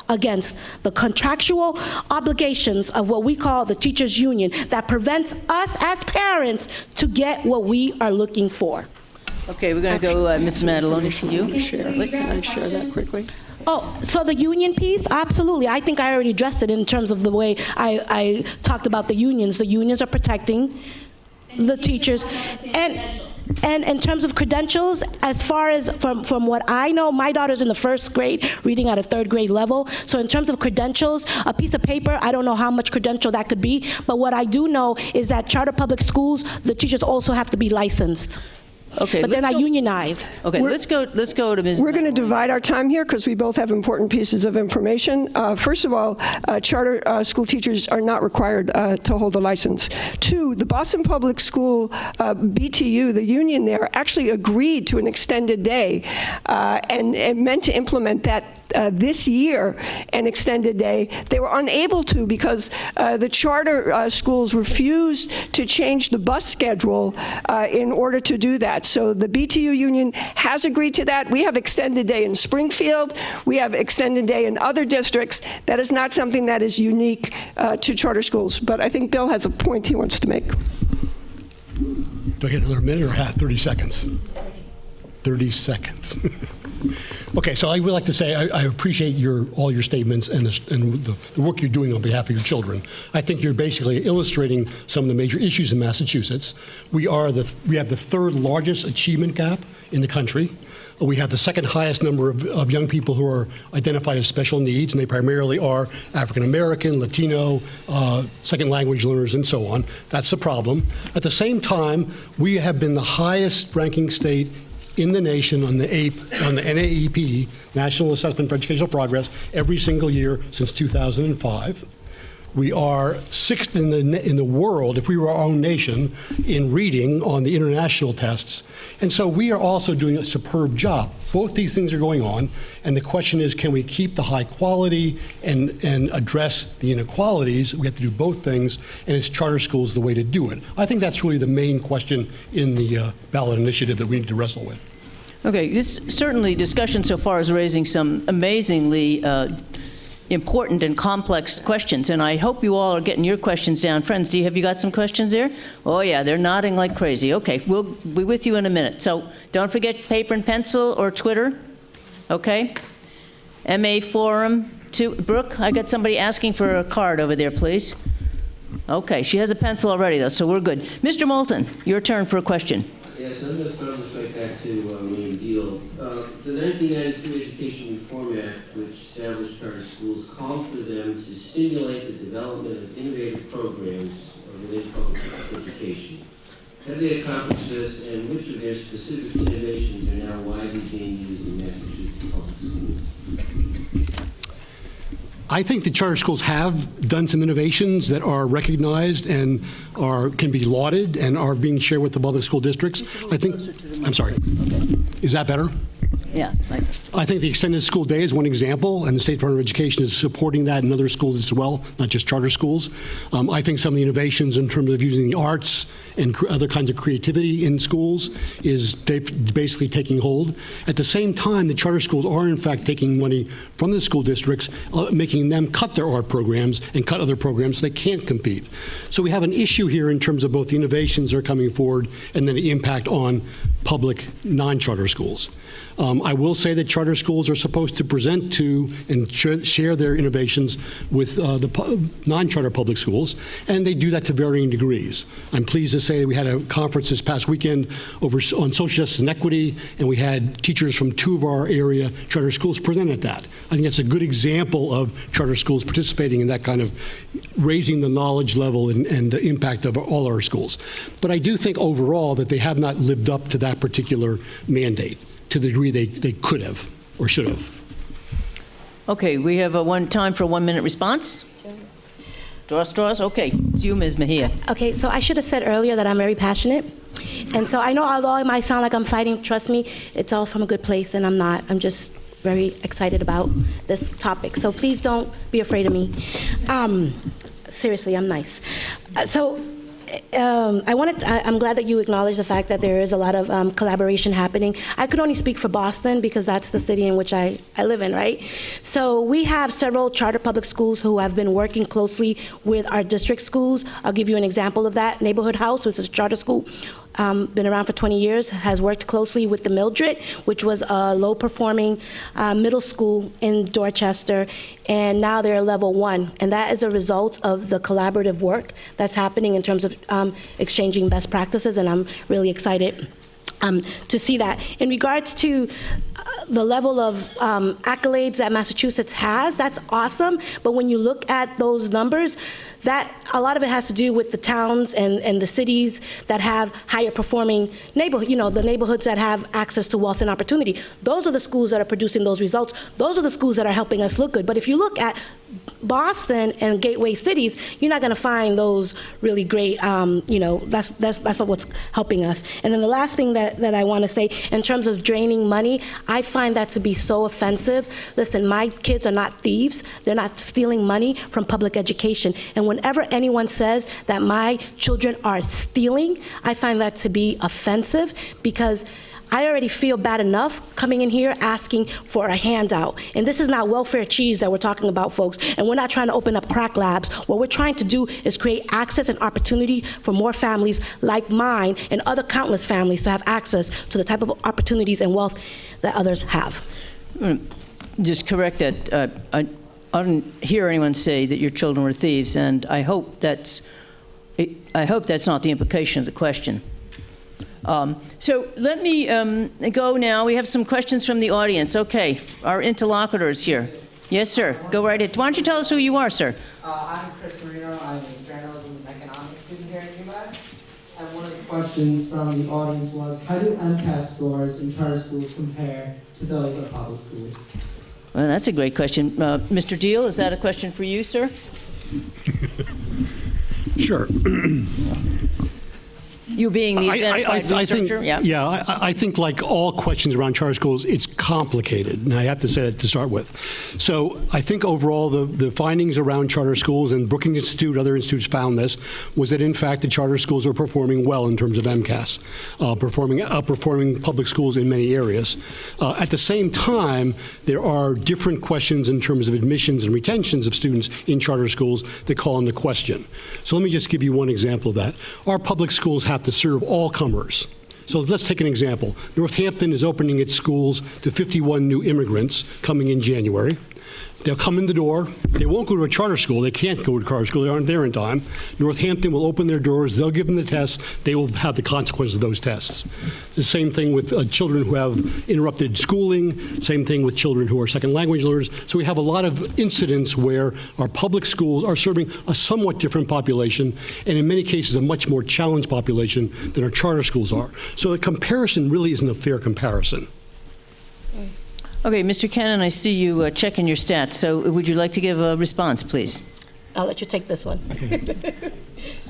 against the contractual obligations of what we call the teachers' union that prevents us as parents to get what we are looking for. Okay, we're going to go, Mrs. Mataloni, to you. Can I share that quickly? Oh, so the union piece, absolutely. I think I already addressed it in terms of the way I talked about the unions. The unions are protecting the teachers. And in terms of credentials, as far as from what I know, my daughter's in the 1st grade, reading at a 3rd grade level. So in terms of credentials, a piece of paper, I don't know how much credential that could be, but what I do know is that charter public schools, the teachers also have to be licensed. Okay, but they're not unionized. Okay, let's go to Ms. We're going to divide our time here because we both have important pieces of information. First of all, charter school teachers are not required to hold a license. 2, the Boston Public School BTU, the union there, actually agreed to an extended day and meant to implement that this year, an extended day. They were unable to because the charter schools refused to change the bus schedule in order to do that. So the BTU union has agreed to that. We have extended day in Springfield. We have extended day in other districts. That is not something that is unique to charter schools. But I think Bill has a point he wants to make. Do I get another minute or 30 seconds? 30 seconds. Okay, so I would like to say I appreciate all your statements and the work you're doing on behalf of your children. I think you're basically illustrating some of the major issues in Massachusetts. We have the 3rd largest achievement gap in the country. We have the second highest number of young people who are identified as special needs, and they primarily are African American, Latino, second language learners, and so on. That's a problem. At the same time, we have been the highest ranking state in the nation on the NAEP, National Assessment for Educational Progress, every single year since 2005. We are sixth in the world, if we were our own nation, in reading on the international tests. And so we are also doing a superb job. Both these things are going on, and the question is, can we keep the high quality and address the inequalities? We have to do both things, and is charter schools the way to do it? I think that's really the main question in the ballot initiative that we need to wrestle with. Okay, this certainly discussion so far is raising some amazingly important and complex questions, and I hope you all are getting your questions down. Friends, have you got some questions there? Oh yeah, they're nodding like crazy. Okay, we'll be with you in a minute. So don't forget paper and pencil or Twitter, okay? MA Forum, Brooke, I got somebody asking for a card over there, please. Okay, she has a pencil already though, so we're good. Mr. Moulton, your turn for a question. Yes, I'm going to throw this right back to William Deal. The 1993 Education Reform Act, which established charter schools, called for them to stimulate the development of innovative programs related to public education. Have they accomplished this, and which of their specific innovations are now widely being used in Massachusetts public schools? I think the charter schools have done some innovations that are recognized and can be lauded and are being shared with the public school districts. I think, I'm sorry, is that better? Yeah. I think the extended school day is one example, and the State Department of Education is supporting that in other schools as well, not just charter schools. I think some of the innovations in terms of using the arts and other kinds of creativity in schools is basically taking hold. At the same time, the charter schools are in fact taking money from the school districts, making them cut their art programs and cut other programs so they can't compete. So we have an issue here in terms of both the innovations that are coming forward and then the impact on public non-charter schools. I will say that charter schools are supposed to present to and share their innovations with the non-charter public schools, and they do that to varying degrees. I'm pleased to say that we had a conference this past weekend on social justice and equity, and we had teachers from 2 of our area charter schools present at that. I think that's a good example of charter schools participating in that kind of raising the knowledge level and the impact of all our schools. But I do think overall that they have not lived up to that particular mandate to the degree they could have or should have. Okay, we have time for a 1-minute response. Straws? Okay, it's you, Ms. Mejia. Okay, so I should have said earlier that I'm very passionate. And so I know although it might sound like I'm fighting, trust me, it's all from a good place, and I'm not. I'm just very excited about this topic. So please don't be afraid of me. Seriously, I'm nice. I'm glad that you acknowledge the fact that there is a lot of collaboration happening. I could only speak for Boston because that's the city in which I live in, right? So we have several charter public schools who have been working closely with our district schools. I'll give you an example of that. Neighborhood House, which is a charter school, been around for 20 years, has worked closely with the Mildred, which was a low-performing middle school in Dorchester, and now they're level 1. And that is a result of the collaborative work that's happening in terms of exchanging best practices, and I'm really excited to see that. In regards to the level of accolades that Massachusetts has, that's awesome, but when you look at those numbers, that a lot of it has to do with the towns and the cities that have higher performing neighborhood, the neighborhoods that have access to wealth and opportunity. Those are the schools that are producing those results. Those are the schools that are helping us look good. But if you look at Boston and gateway cities, you're not going to find those really great, that's not what's helping us. And then the last thing that I want to say, in terms of draining money, I find that to be so offensive. Listen, my kids are not thieves. They're not stealing money from public education. And whenever anyone says that my children are stealing, I find that to be offensive, because I already feel bad enough coming in here asking for a handout. And this is not welfare cheese that we're talking about, folks. And we're not trying to open up crack labs. What we're trying to do is create access and opportunity for more families like mine and other countless families to have access to the type of opportunities and wealth that others have. Just correct that. I didn't hear anyone say that your children were thieves, and I hope that's not the implication of the question. So let me go now. We have some questions from the audience. Okay, our interlocutors here. Yes, sir. Go right ahead. Why don't you tell us who you are, sir? I'm Chris Marino. I'm a journalism and economics student here at UMass. And one of the questions from the audience was, how do MCAS scores in charter schools compare to those of public schools? Well, that's a great question. Mr. Deal, is that a question for you, sir? Sure. You being the identified researcher? I think like all questions around charter schools, it's complicated, and I have to say that to start with. So I think overall the findings around charter schools, and Brookings Institute, other institutes found this, was that in fact the charter schools are performing well in terms of MCAS, outperforming public schools in many areas. At the same time, there are different questions in terms of admissions and retentions of students in charter schools that call into question. So let me just give you one example of that. Our public schools have to serve all comers. So let's take an example. Northampton is opening its schools to 51 new immigrants coming in January. They'll come in the door. They won't go to a charter school. They can't go to a charter school. They aren't there in time. Northampton will open their doors. They'll give them the tests. They will have the consequences of those tests. The same thing with children who have interrupted schooling. Same thing with children who are second language learners. So we have a lot of incidents where our public schools are serving a somewhat different population, and in many cases a much more challenged population than our charter schools are. So the comparison really isn't a fair comparison. Okay, Mr. Cannon, I see you checking your stats. So would you like to give a response, please? I'll let you take this one.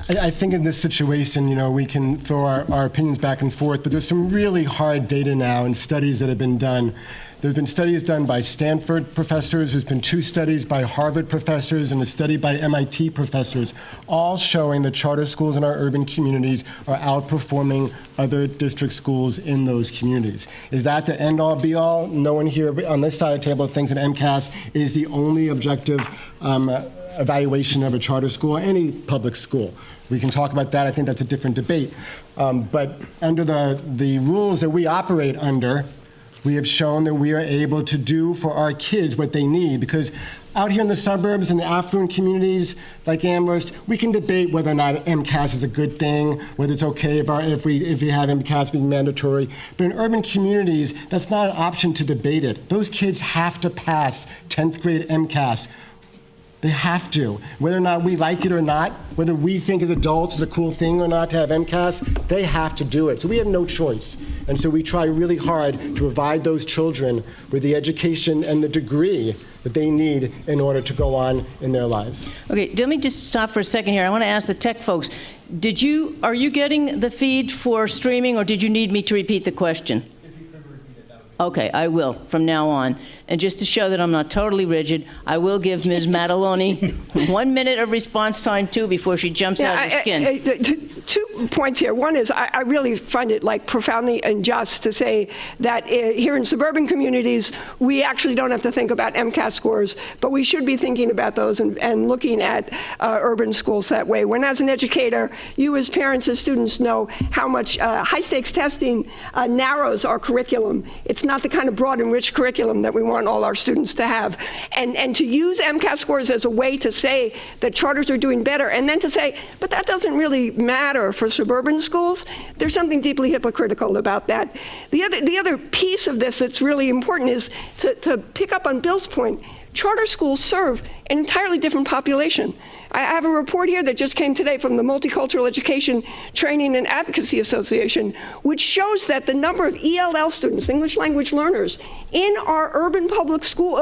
I think in this situation, we can throw our opinions back and forth, but there's some really hard data now and studies that have been done. There have been studies done by Stanford professors, there's been 2 studies by Harvard professors, and a study by MIT professors, all showing that charter schools in our urban communities are outperforming other district schools in those communities. Is that the end-all, be-all? No one here on this side of the table thinks that MCAS is the only objective evaluation of a charter school or any public school. We can talk about that. I think that's a different debate. But under the rules that we operate under, we have shown that we are able to do for our kids what they need, because out here in the suburbs and the affluent communities like Amherst, we can debate whether or not MCAS is a good thing, whether it's okay if we have MCAS being mandatory. But in urban communities, that's not an option to debate it. Those kids have to pass 10th grade MCAS. They have to. Whether or not we like it or not, whether we think as adults it's a cool thing or not to have MCAS, they have to do it. So we have no choice. And so we try really hard to provide those children with the education and the degree that they need in order to go on in their lives. Okay, let me just stop for a second here. I want to ask the tech folks, are you getting the feed for streaming, or did you need me to repeat the question? Okay, I will from now on. And just to show that I'm not totally rigid, I will give Ms. Mataloni 1 minute of response time, too, before she jumps out of the skin. 2 points here. One is I really find it profoundly unjust to say that here in suburban communities, we actually don't have to think about MCAS scores, but we should be thinking about those and looking at urban schools that way. When as an educator, you as parents, as students know how much high-stakes testing narrows our curriculum. It's not the kind of broad and rich curriculum that we want all our students to have. And to use MCAS scores as a way to say that charters are doing better, and then to say, but that doesn't really matter for suburban schools, there's something deeply hypocritical about that. The other piece of this that's really important is to pick up on Bill's point. Charter schools serve an entirely different population. I have a report here that just came today from the Multicultural Education Training and Advocacy Association, which shows that the number of ELL students, English language learners, in our urban public school,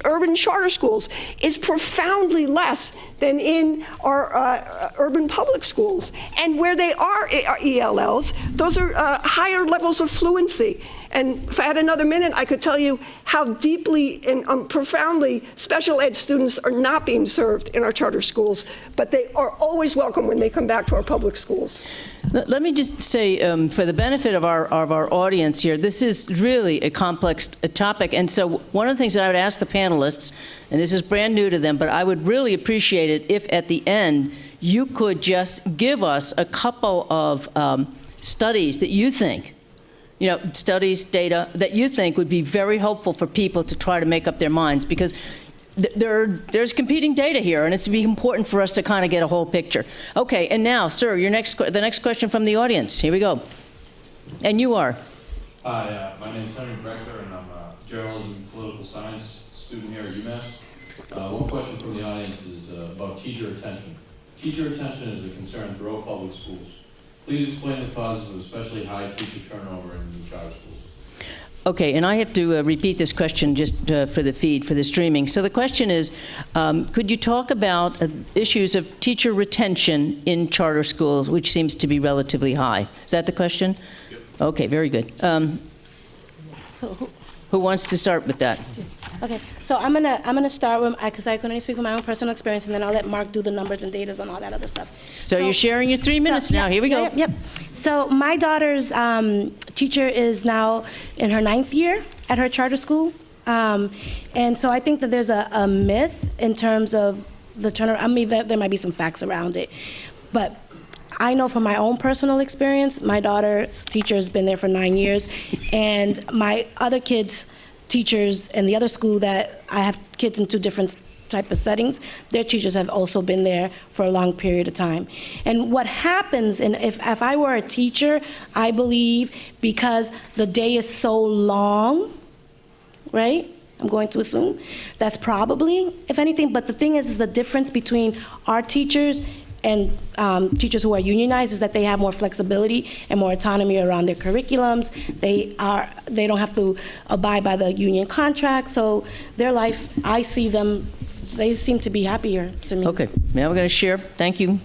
urban charter schools is profoundly less than in our urban public schools. And where they are ELLs, those are higher levels of fluency. And if I had another minute, I could tell you how deeply and profoundly special ed students are not being served in our charter schools, but they are always welcome when they come back to our public schools. Let me just say, for the benefit of our audience here, this is really a complex topic. And so one of the things that I would ask the panelists, and this is brand new to them, but I would really appreciate it if at the end you could just give us a couple of studies that you think, studies, data, that you think would be very helpful for people to try to make up their minds, because there's competing data here, and it's important for us to kind of get a whole picture. Okay, and now, sir, the next question from the audience. Here we go. And you are? Hi, my name is Henry Brecker, and I'm a journalism and political science student here at UMass. One question from the audience is about teacher retention. Teacher retention is a concern throughout public schools. Please explain the causes of especially high teacher turnover in the charter schools. Okay, and I have to repeat this question just for the feed, for the streaming. So the question is, could you talk about issues of teacher retention in charter schools, which seems to be relatively high? Is that the question? Yep. Okay, very good. Who wants to start with that? Okay, so I'm gonna start with, because I can only speak from my own personal experience, and then I'll let Mark do the numbers and data and all that other stuff. So you're sharing your 3 minutes now. Here we go. Yep. So my daughter's teacher is now in her 9th year at her charter school. And so I think that there's a myth in terms of the turnaround. I mean, there might be some facts around it. But I know from my own personal experience, my daughter's teacher has been there for 9 years. And my other kids' teachers in the other school that I have kids in 2 different type of settings, their teachers have also been there for a long period of time. And what happens, and if I were a teacher, I believe because the day is so long, right? I'm going to assume that's probably, if anything, but the thing is the difference between our teachers and teachers who are unionized is that they have more flexibility and more autonomy around their curriculums. They don't have to abide by the union contract. So their life, I see them, they seem to be happier to me. Okay, now we're going to share. Thank you.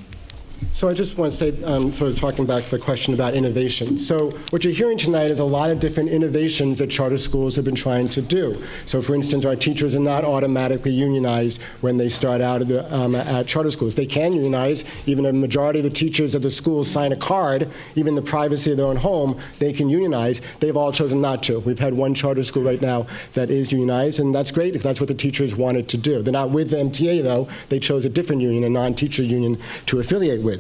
So I just want to say, sort of talking back to the question about innovation. So what you're hearing tonight is a lot of different innovations that charter schools have been trying to do. So for instance, our teachers are not automatically unionized when they start out at charter schools. They can unionize. Even a majority of the teachers of the schools sign a card, even in the privacy of their own home, they can unionize. They've all chosen not to. We've had one charter school right now that is unionized, and that's great if that's what the teachers wanted to do. They're not with the MTA, though. They chose a different union, a non-teacher union, to affiliate with.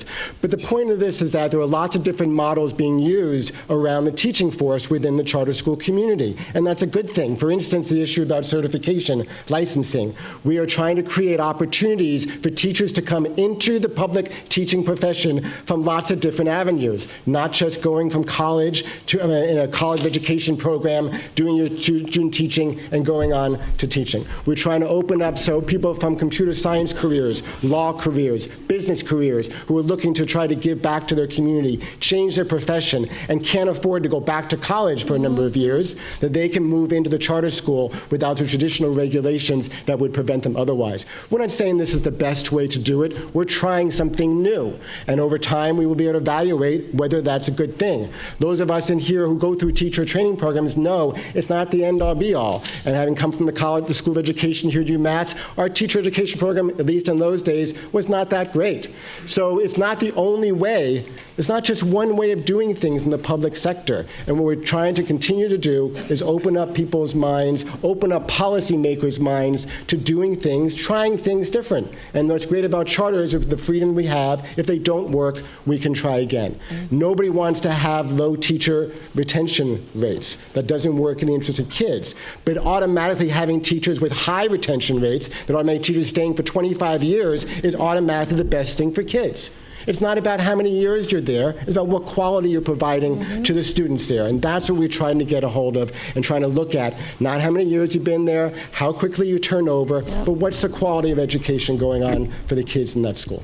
But the point of this is that there are lots of different models being used around the teaching force within the charter school community, and that's a good thing. For instance, the issue about certification, licensing. We are trying to create opportunities for teachers to come into the public teaching profession from lots of different avenues, not just going from college to in a college education program, doing your student teaching and going on to teaching. We're trying to open up so people from computer science careers, law careers, business careers, who are looking to try to give back to their community, change their profession, and can't afford to go back to college for a number of years, that they can move into the charter school without the traditional regulations that would prevent them otherwise. We're not saying this is the best way to do it. We're trying something new. And over time, we will be able to evaluate whether that's a good thing. Those of us in here who go through teacher training programs know it's not the end-all be-all. And having come from the School of Education here at UMass, our teacher education program, at least in those days, was not that great. So it's not the only way. It's not just one way of doing things in the public sector. And what we're trying to continue to do is open up people's minds, open up policymakers' minds to doing things, trying things different. And what's great about charters is the freedom we have. If they don't work, we can try again. Nobody wants to have low teacher retention rates. That doesn't work in the interest of kids. But automatically having teachers with high retention rates, that automatic teachers staying for 25 years, is automatically the best thing for kids. It's not about how many years you're there. It's about what quality you're providing to the students there. And that's what we're trying to get a hold of and trying to look at, not how many years you've been there, how quickly you turn over, but what's the quality of education going on for the kids in that school.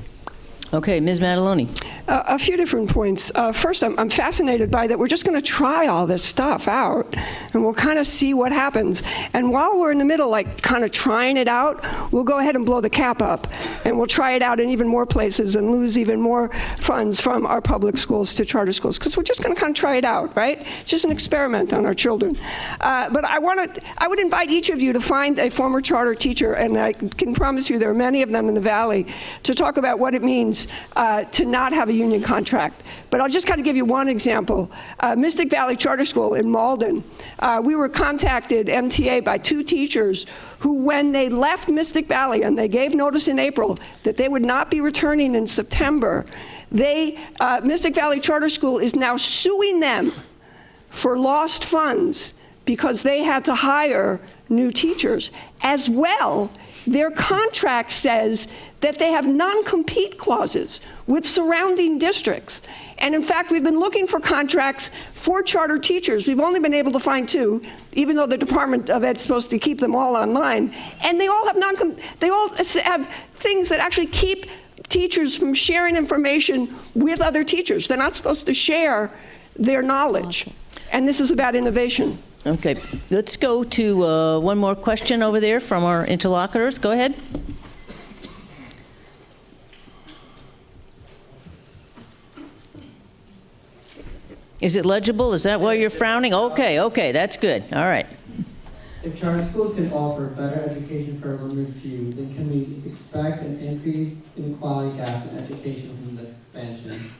Okay, Ms. Mataloni. A few different points. First, I'm fascinated by that we're just going to try all this stuff out, and we'll kind of see what happens. And while we're in the middle, like kind of trying it out, we'll go ahead and blow the cap up, and we'll try it out in even more places and lose even more funds from our public schools to charter schools, because we're just going to kind of try it out, right? It's just an experiment on our children. But I would invite each of you to find a former charter teacher, and I can promise you there are many of them in the Valley, to talk about what it means to not have a union contract. But I'll just kind of give you one example. Mystic Valley Charter School in Malden, we were contacted, MTA, by 2 teachers who, when they left Mystic Valley, and they gave notice in April that they would not be returning in September, Mystic Valley Charter School is now suing them for lost funds because they had to hire new teachers, as well their contract says that they have non-compete clauses with surrounding districts. And in fact, we've been looking for contracts for charter teachers. We've only been able to find 2, even though the Department of Ed's supposed to keep them all online. And they all have have things that actually keep teachers from sharing information with other teachers. They're not supposed to share their knowledge. And this is about innovation. Okay, let's go to one more question over there from our interlocutors. Go ahead. Is it legible? Is that why you're frowning? Okay, that's good. All right. If charter schools can offer better education for a limited few, then can we expect an increased inequality gap in education from this expansion?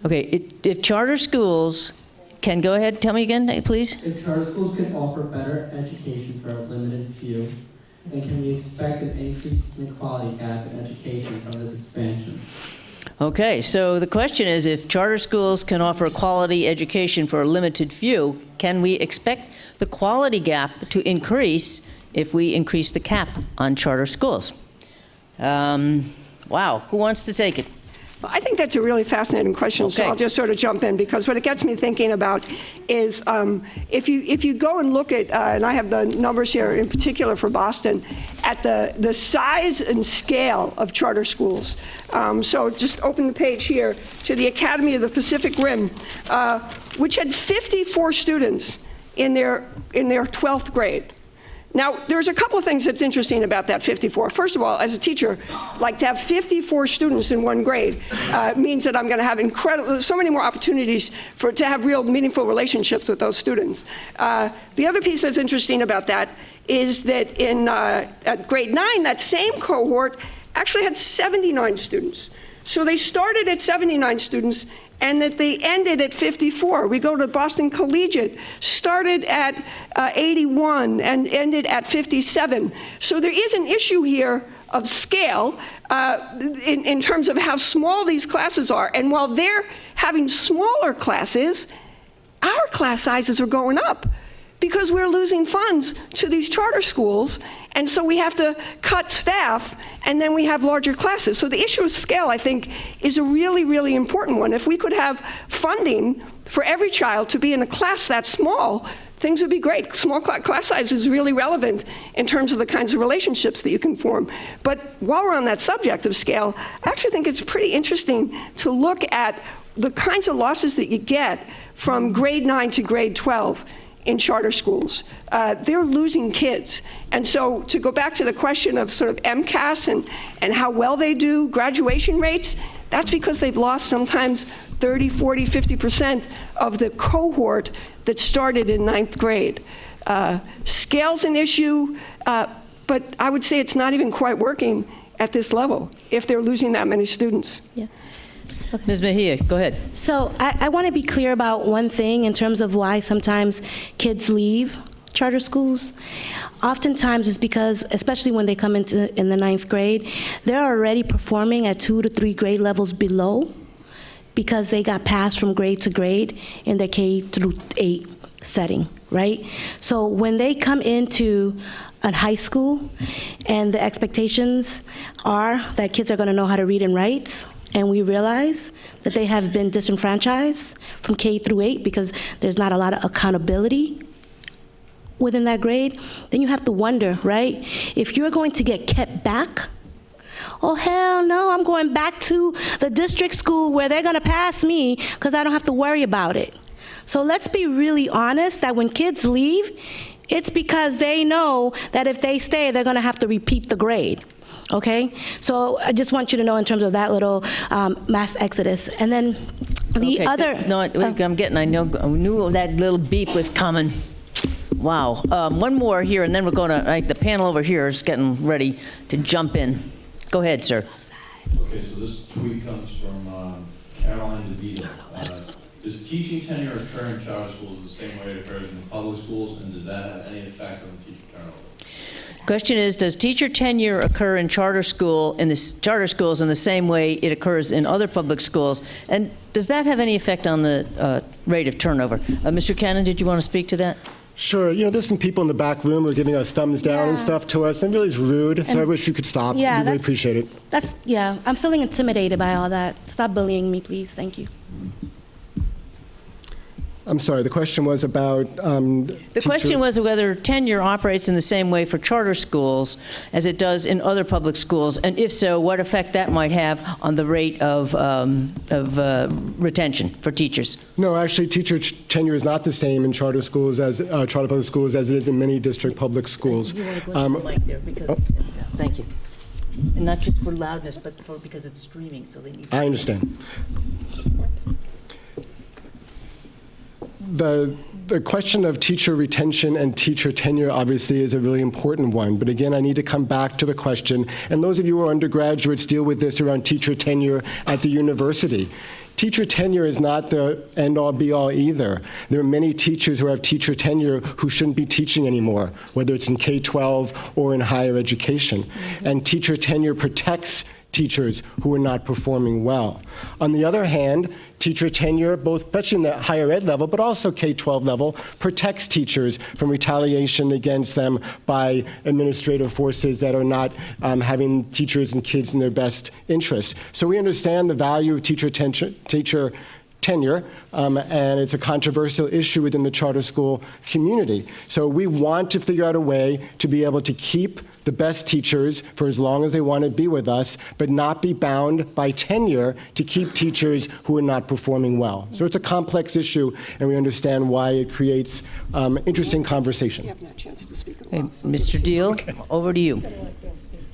Okay, if charter schools can, go ahead, tell me again, please. If charter schools can offer better education for a limited few, then can we expect an increased inequality gap in education from this expansion? Okay, so the question is, if charter schools can offer a quality education for a limited few, can we expect the quality gap to increase if we increase the cap on charter schools? Wow, who wants to take it? I think that's a really fascinating question, so I'll just sort of jump in, because what it gets me thinking about is if you go and look at, and I have the numbers here in particular for Boston, at the size and scale of charter schools. So just open the page here to the Academy of the Pacific Rim, which had 54 students in their 12th grade. Now, there's a couple of things that's interesting about that 54. First of all, as a teacher, like to have 54 students in one grade means that I'm going to have so many more opportunities to have real meaningful relationships with those students. The other piece that's interesting about that is that at grade 9, that same cohort actually had 79 students. So they started at 79 students, and that they ended at 54. We go to Boston Collegiate, started at 81 and ended at 57. So there is an issue here of scale in terms of how small these classes are. And while they're having smaller classes, our class sizes are going up because we're losing funds to these charter schools, and so we have to cut staff, and then we have larger classes. So the issue of scale, I think, is a really, really important one. If we could have funding for every child to be in a class that small, things would be great. Small class size is really relevant in terms of the kinds of relationships that you can form. But while we're on that subject of scale, I actually think it's pretty interesting to look at the kinds of losses that you get from grade 9 to grade 12 in charter schools. They're losing kids. And so to go back to the question of sort of MCAS and how well they do, graduation rates, that's because they've lost sometimes 30, 40, 50% of the cohort that started in 9th grade. Scale's an issue, but I would say it's not even quite working at this level if they're losing that many students. Yeah. Okay. Ms. Mejia, go ahead. So I want to be clear about one thing in terms of why sometimes kids leave charter schools. Oftentimes it's because, especially when they come in the 9th grade, they're already performing at 2 to 3 grade levels below because they got passed from grade to grade in their K through 8 setting, right? So when they come into a high school and the expectations are that kids are going to know how to read and write, and we realize that they have been disenfranchised from K through 8 because there's not a lot of accountability within that grade, then you have to wonder, right? If you're going to get kept back, oh, hell no, I'm going back to the district school where they're going to pass me because I don't have to worry about it. So let's be really honest that when kids leave, it's because they know that if they stay, they're going to have to repeat the grade. Okay, so I just want you to know in terms of that little mass exodus, and then the other. No, I knew that little beep was coming. Wow. One more here, and then we're going to. The panel over here is getting ready to jump in. Go ahead, sir. Okay, so this tweet comes from Caroline DeVito. Does teaching tenure occur in charter schools the same way it occurs in public schools, and does that have any effect on the teacher turnover? Question is, does teacher tenure occur in charter schools in the same way it occurs in other public schools? And does that have any effect on the rate of turnover? Mr. Cannon, did you want to speak to that? Sure. You know, there's some people in the back room who are giving us thumbs down and stuff to us, and really is rude, so I wish you could stop. Yeah, We really appreciate it. Yeah, I'm feeling intimidated by all that. Stop bullying me, please. Thank you. I'm sorry, the question was about The question was whether tenure operates in the same way for charter schools as it does in other public schools, and if so, what effect that might have on the rate of retention for teachers. No, actually, teacher tenure is not the same in charter schools as charter public schools as it is in many district public schools. You want to go to the mic there because, thank you. And not just for loudness, but because it's streaming, so they need. I understand. The question of teacher retention and teacher tenure obviously is a really important one. But again, I need to come back to the question, and those of you who are undergraduates deal with this around teacher tenure at the university. Teacher tenure is not the end-all, be-all either. There are many teachers who have teacher tenure who shouldn't be teaching anymore, whether it's in K-12 or in higher education. And teacher tenure protects teachers who are not performing well. On the other hand, teacher tenure, both especially in the higher ed level, but also K-12 level, protects teachers from retaliation against them by administrative forces that are not having teachers and kids in their best interests. So we understand the value of teacher tenure, and it's a controversial issue within the charter school community. So we want to figure out a way to be able to keep the best teachers for as long as they want to be with us, but not be bound by tenure to keep teachers who are not performing well. So it's a complex issue, and we understand why it creates interesting conversation. You haven't had a chance to speak. Okay, Mr. Deal, over to you.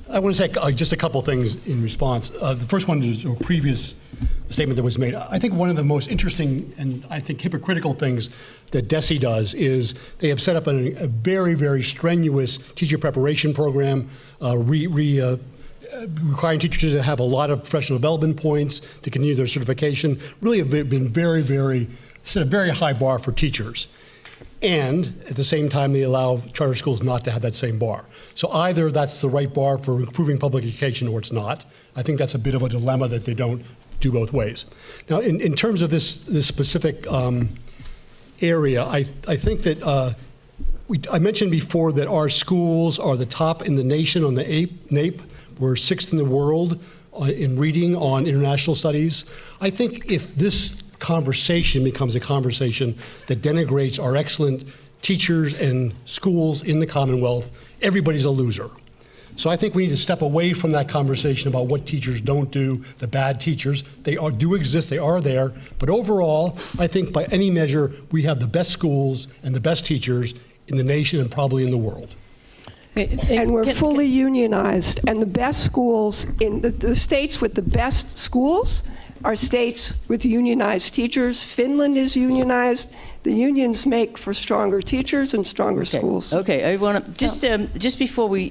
I want to say just a couple things in response. The first one is a previous statement that was made. I think one of the most interesting and I think hypocritical things that DESE does is they have set up a very, very strenuous teacher preparation program, requiring teachers to have a lot of professional development points to continue their certification. Really have been set a very high bar for teachers. And at the same time, they allow charter schools not to have that same bar. So either that's the right bar for improving public education or it's not. I think that's a bit of a dilemma that they don't do both ways. Now, in terms of this specific area, I think that I mentioned before that our schools are the top in the nation on the NAEP. We're 6th in the world in reading on international studies. I think if this conversation becomes a conversation that denigrates our excellent teachers and schools in the Commonwealth, everybody's a loser. So I think we need to step away from that conversation about what teachers don't do, the bad teachers. They do exist, they are there. But overall, I think by any measure, we have the best schools and the best teachers in the nation and probably in the world. And we're fully unionized. And the best schools in the states with the best schools are states with unionized teachers. Finland is unionized. The unions make for stronger teachers and stronger schools. Okay, I want to just before we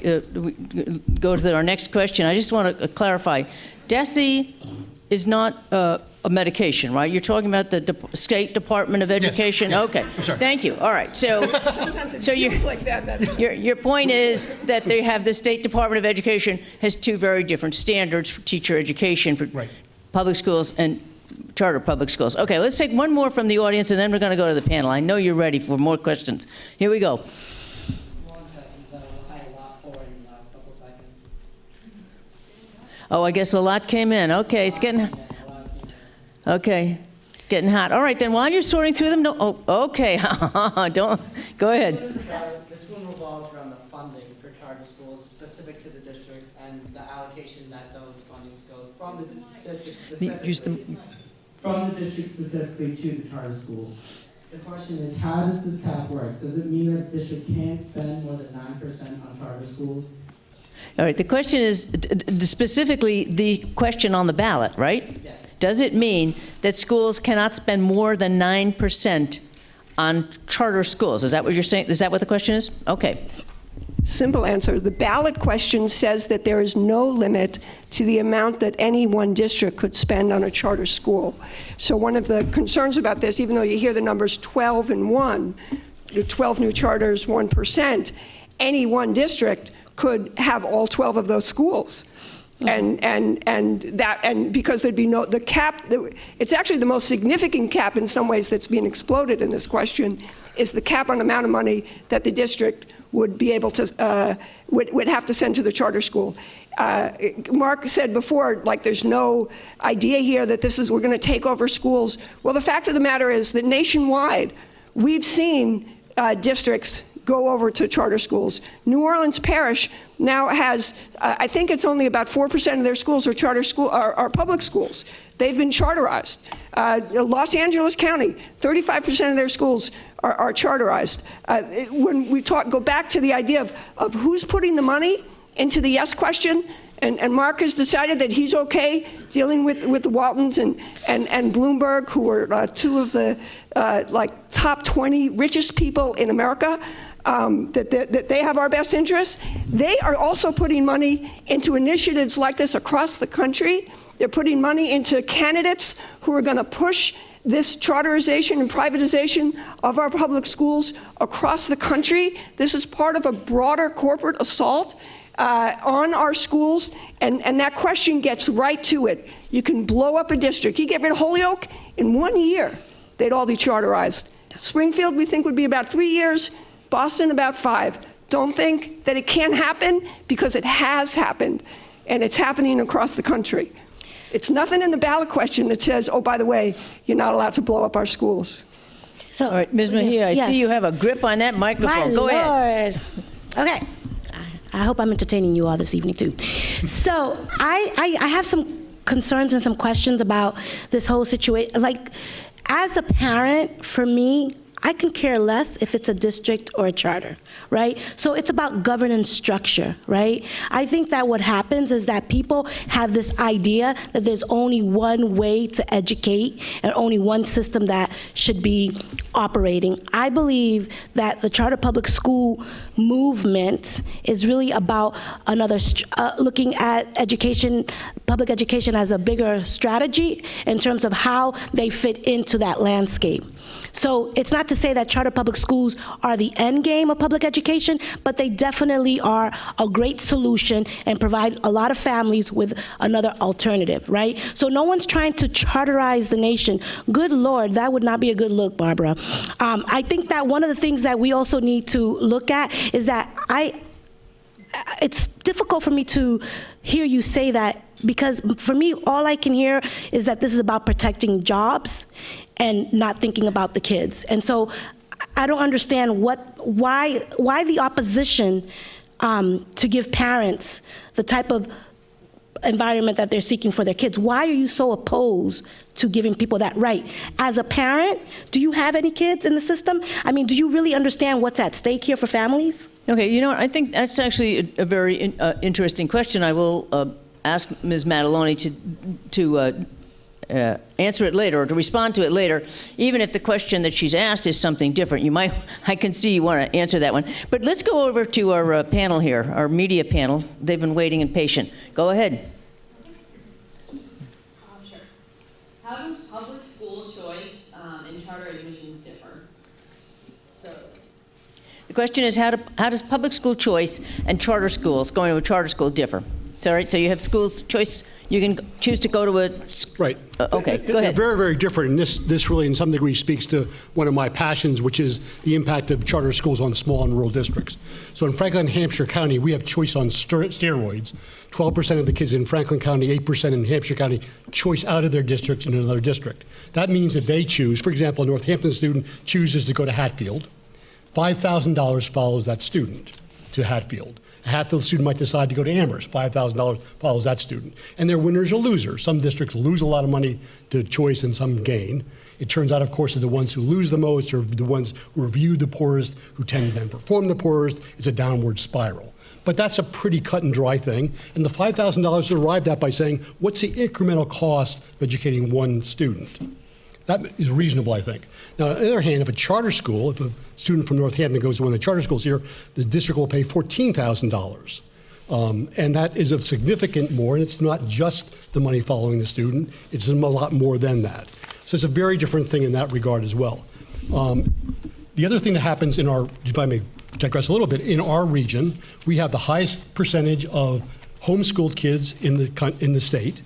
go to our next question, I just want to clarify. DESE is not a medication, right? You're talking about the State Department of Education. Yes. Okay, I'm sorry. Thank you. All right, so Like that. your point is that they have the State Department of Education has two very different standards for teacher education for public schools and charter public schools. Okay, let's take one more from the audience, and then we're going to go to the panel. I know you're ready for more questions. Here we go. 1 second, I had a lot for in the last couple seconds. Oh, I guess a lot came in. Okay, it's getting. Okay, it's getting hot. All right, then while you're sorting through them, okay, don't go ahead. This one revolves around the funding for charter schools specific to the districts and the allocation that those fundings go from the district specifically to the charter school. The question is, how does this cap work? Does it mean that the district can't spend more than 9% on charter schools? All right, the question is specifically the question on the ballot, right? Yes. Does it mean that schools cannot spend more than 9% on charter schools? Is that what you're saying? Is that what the question is? Okay. Simple answer. The ballot question says that there is no limit to the amount that any one district could spend on a charter school. So one of the concerns about this, even though you hear the numbers 12 and 1, 12 new charters, 1%, any one district could have all 12 of those schools. and because there'd be the cap, it's actually the most significant cap in some ways that's being exploded in this question, is the cap on the amount of money that the district would be able to, would have to send to the charter school. Mark said before, like, there's no idea here that we're going to take over schools. Well, the fact of the matter is that nationwide, we've seen districts go over to charter schools. New Orleans Parish now has, I think it's only about 4% of their schools are charter school, are public schools. They've been charterized. Los Angeles County, 35% of their schools are charterized. When we go back to the idea of who's putting the money into the yes question, and Mark has decided that he's okay dealing with the Waltons and Bloomberg, who are two of the top 20 richest people in America, that they have our best interests. They are also putting money into initiatives like this across the country. They're putting money into candidates who are going to push this charterization and privatization of our public schools across the country. This is part of a broader corporate assault on our schools, and that question gets right to it. You can blow up a district. You get rid of Holyoke, in 1 year, they'd all be charterized. Springfield, we think, would be about 3 years. Boston, about 5. Don't think that it can't happen, because it has happened, and it's happening across the country. It's nothing in the ballot question that says, oh, by the way, you're not allowed to blow up our schools. So, all right, Ms. Mejia, I see you have a grip on that microphone. Go ahead. Okay. I hope I'm entertaining you all this evening, too. So I have some concerns and some questions about this whole situation. Like, as a parent, for me, I can care less if it's a district or a charter, right? So it's about governance structure, right? I think that what happens is that people have this idea that there's only one way to educate and only one system that should be operating. I believe that the charter public school movement is really about looking at education, public education as a bigger strategy in terms of how they fit into that landscape. So it's not to say that charter public schools are the end game of public education, but they definitely are a great solution and provide a lot of families with another alternative, right? So no one's trying to charterize the nation. Good Lord, that would not be a good look, Barbara. I think that one of the things that we also need to look at is that it's difficult for me to hear you say that, because for me, all I can hear is that this is about protecting jobs and not thinking about the kids. And so I don't understand why the opposition to give parents the type of environment that they're seeking for their kids. Why are you so opposed to giving people that right? As a parent, do you have any kids in the system? I mean, do you really understand what's at stake here for families? Okay, you know what, I think that's actually a very interesting question. I will ask Ms. Mataloni to answer it later, or to respond to it later, even if the question that she's asked is something different. I can see you want to answer that one. But let's go over to our panel here, our media panel. They've been waiting and patient. Go ahead. Sure. How does public school choice and charter admissions differ? So, the question is, how does public school choice and charter schools, going to a charter school, differ? So, all right, so you have schools choice. You can choose to go to a... Right. Okay, go ahead. They're very, very different, and this really in some degree speaks to one of my passions, which is the impact of charter schools on small and rural districts. So in Franklin, Hampshire County, we have choice on steroids. 12% of the kids in Franklin County, 8% in Hampshire County, choice out of their district in another district. That means that they choose, for example, a Northampton student chooses to go to Hatfield. $5,000 follows that student to Hatfield. A Hatfield student might decide to go to Amherst. $5,000 follows that student. And they're winners or losers. Some districts lose a lot of money to choice and some gain. It turns out, of course, that the ones who lose the most are the ones who are viewed the poorest, who tend to then perform the poorest. It's a downward spiral. But that's a pretty cut and dry thing. And the $5,000 is arrived at by saying, what's the incremental cost of educating one student? That is reasonable, I think. Now, on the other hand, if a charter school, if a student from Northampton goes to one of the charter schools here, the district will pay $14,000. And that is a significant more, and it's not just the money following the student, it's a lot more than that. So it's a very different thing in that regard as well. The other thing that happens in our, if I may digress a little bit, in our region, we have the highest percentage of homeschooled kids in the state.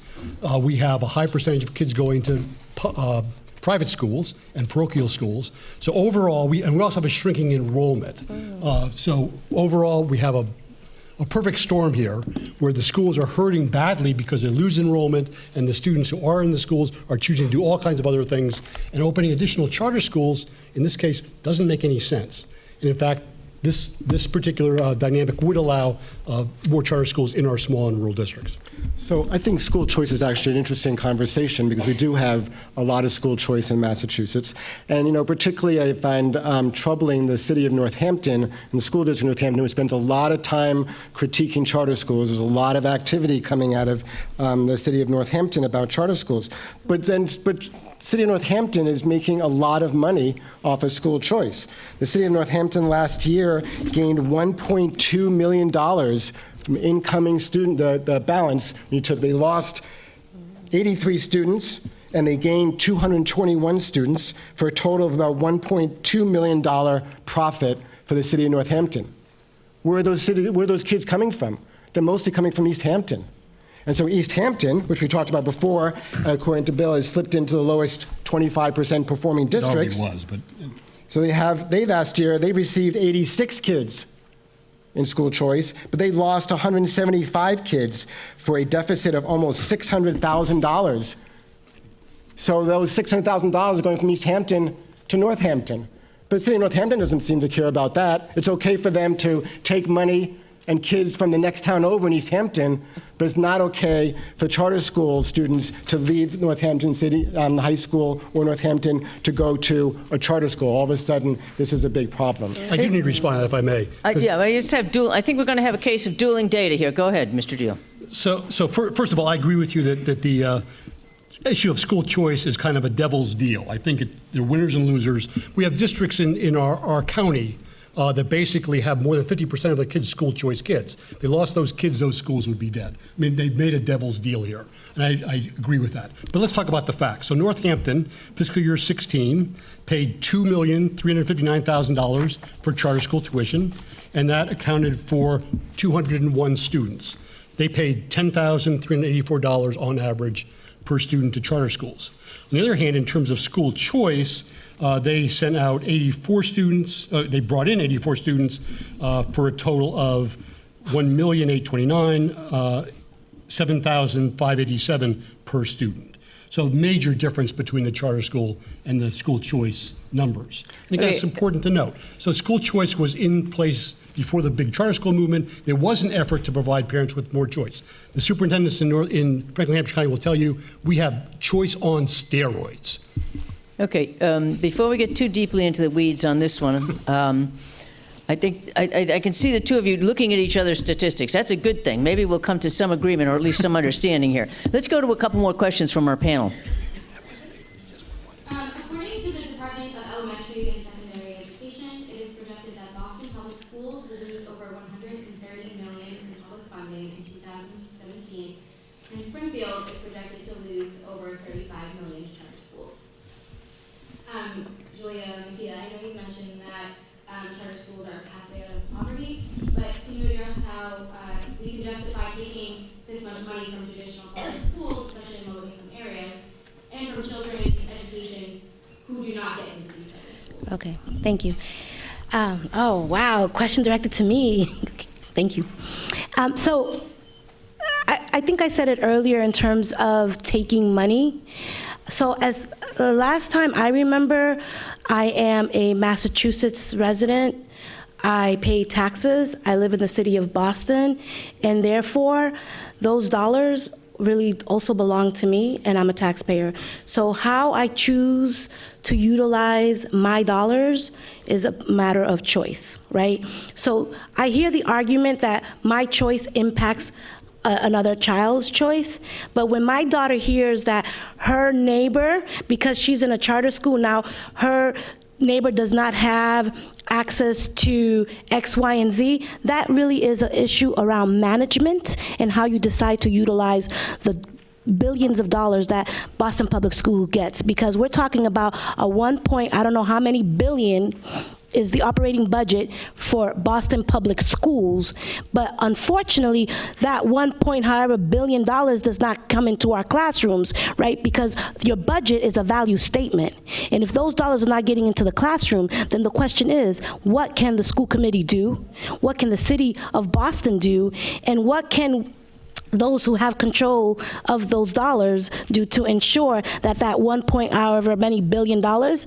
We have a high percentage of kids going to private schools and parochial schools. So overall, we also have a shrinking enrollment. So overall, we have a perfect storm here where the schools are hurting badly because they lose enrollment, and the students who are in the schools are choosing to do all kinds of other things, and opening additional charter schools, in this case, doesn't make any sense. And in fact, this particular dynamic would allow more charter schools in our small and rural districts. So I think school choice is actually an interesting conversation because we do have a lot of school choice in Massachusetts. And, particularly I find troubling the city of Northampton and the school district of Northampton, who spends a lot of time critiquing charter schools. There's a lot of activity coming out of the city of Northampton about charter schools. But City of Northampton is making a lot of money off of school choice. The City of Northampton last year gained $1.2 million from incoming student, the balance. They lost 83 students, and they gained 221 students for a total of about $1.2 million profit for the City of Northampton. Where are those kids coming from? They're mostly coming from East Hampton. And so East Hampton, which we talked about before, according to Bill, has slipped into the lowest 25% performing districts. It already was, but... So they received 86 kids in school choice, but they lost 175 kids for a deficit of almost $600,000. So those $600,000 are going from East Hampton to Northampton. But the city of Northampton doesn't seem to care about that. It's okay for them to take money and kids from the next town over in East Hampton, but it's not okay for charter school students to leave Northampton City High School or Northampton to go to a charter school. All of a sudden, this is a big problem. I do need to respond, if I may. I just have I think we're going to have a case of dueling data here. Go ahead, Mr. Deal. So first of all, I agree with you that the issue of school choice is kind of a devil's deal. I think there are winners and losers. We have districts in our county that basically have more than 50% of the kids school choice kids. If they lost those kids, those schools would be dead. I mean, they've made a devil's deal here, and I agree with that. But let's talk about the facts. So Northampton, fiscal year 16, paid $2,359,000 for charter school tuition, and that accounted for 201 students. They paid $10,384 on average per student to charter schools. On the other hand, in terms of school choice, they sent out 84 students, they brought in 84 students for a total of $1,829,000, $7,587 per student. So major difference between the charter school and the school choice numbers. I think that's important to note. So school choice was in place before the big charter school movement. There was an effort to provide parents with more choice. The superintendents in Franklin, Hampshire County will tell you we have choice on steroids. Okay, before we get too deeply into the weeds on this one, I think I can see the two of you looking at each other's statistics. That's a good thing. Maybe we'll come to some agreement or at least some understanding here. Let's go to a couple more questions from our panel. According to the Department of Elementary and Secondary Education, it is projected that Boston Public Schools will lose over $130 million in public funding in 2017, and Springfield is projected to lose over $35 million to charter schools. Julia, Makita, I know you mentioned that charter schools are a pathway out of poverty, but can you address how we can justify taking this much money from traditional public schools, especially in low-income areas, and from children's educations who do not get into these charter schools? Okay, thank you. Oh, wow, question directed to me. Thank you. So I think I said it earlier in terms of taking money. So as the last time I remember, I am a Massachusetts resident. I pay taxes. I live in the city of Boston, and therefore, those dollars really also belong to me, and I'm a taxpayer. So how I choose to utilize my dollars is a matter of choice, right? So I hear the argument that my choice impacts another child's choice, but when my daughter hears that her neighbor, because she's in a charter school now, her neighbor does not have access to X, Y, and Z, that really is an issue around management and how you decide to utilize the billions of dollars that Boston Public School gets, because we're talking about a I don't know how many billion is the operating budget for Boston Public Schools. But unfortunately, that however billion dollars does not come into our classrooms, right? Because your budget is a value statement. And if those dollars are not getting into the classroom, then the question is, what can the school committee do? What can the city of Boston do? And what can those who have control of those dollars do to ensure that that however many billion dollars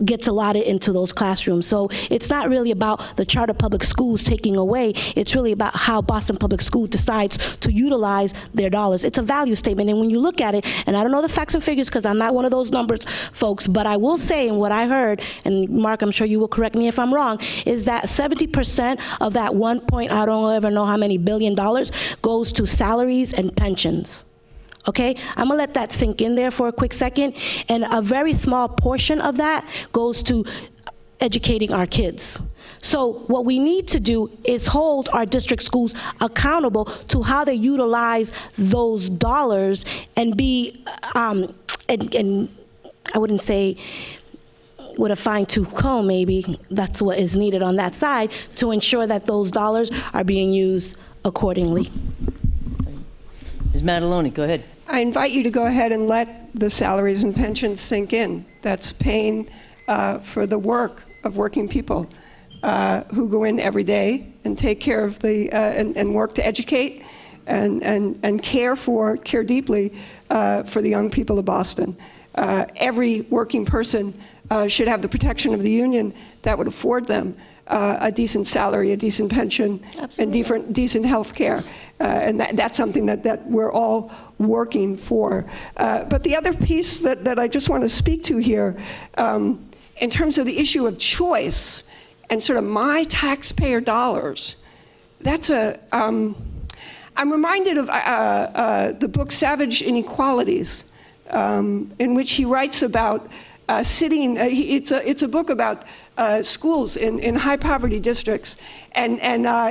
gets allotted into those classrooms? So it's not really about the charter public schools taking away. It's really about how Boston Public School decides to utilize their dollars. It's a value statement. And when you look at it, and I don't know the facts and figures because I'm not one of those numbers folks, but I will say, and what I heard, and Mark, I'm sure you will correct me if I'm wrong, is that 70% of that I don't ever know how many billion dollars goes to salaries and pensions. Okay, I'm gonna let that sink in there for a quick second. And a very small portion of that goes to educating our kids. So what we need to do is hold our district schools accountable to how they utilize those dollars and be, and I wouldn't say with a fine-tooth comb, maybe that's what is needed on that side to ensure that those dollars are being used accordingly. Ms. Mataloni, go ahead. I invite you to go ahead and let the salaries and pensions sink in. That's paying for the work of working people who go in every day and take care of the, and work to educate and care deeply for the young people of Boston. Every working person should have the protection of the union that would afford them a decent salary, a decent pension, Absolutely. And decent health care. And that's something that we're all working for. But the other piece that I just want to speak to here, in terms of the issue of choice and sort of my taxpayer dollars, that's I'm reminded of the book Savage Inequalities, in which he writes about sitting, it's a book about schools in high poverty districts, and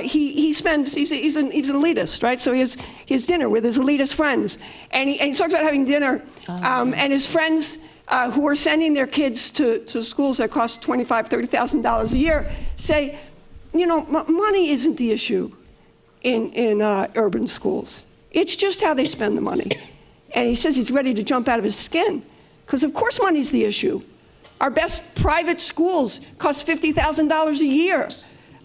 he's an elitist, right? So he has dinner with his elitist friends, and he talks about having dinner, and his friends who are sending their kids to schools that cost $25,000, $30,000 a year say, you know, money isn't the issue in urban schools. It's just how they spend the money. And he says he's ready to jump out of his skin, because of course money's the issue. Our best private schools cost $50,000 a year.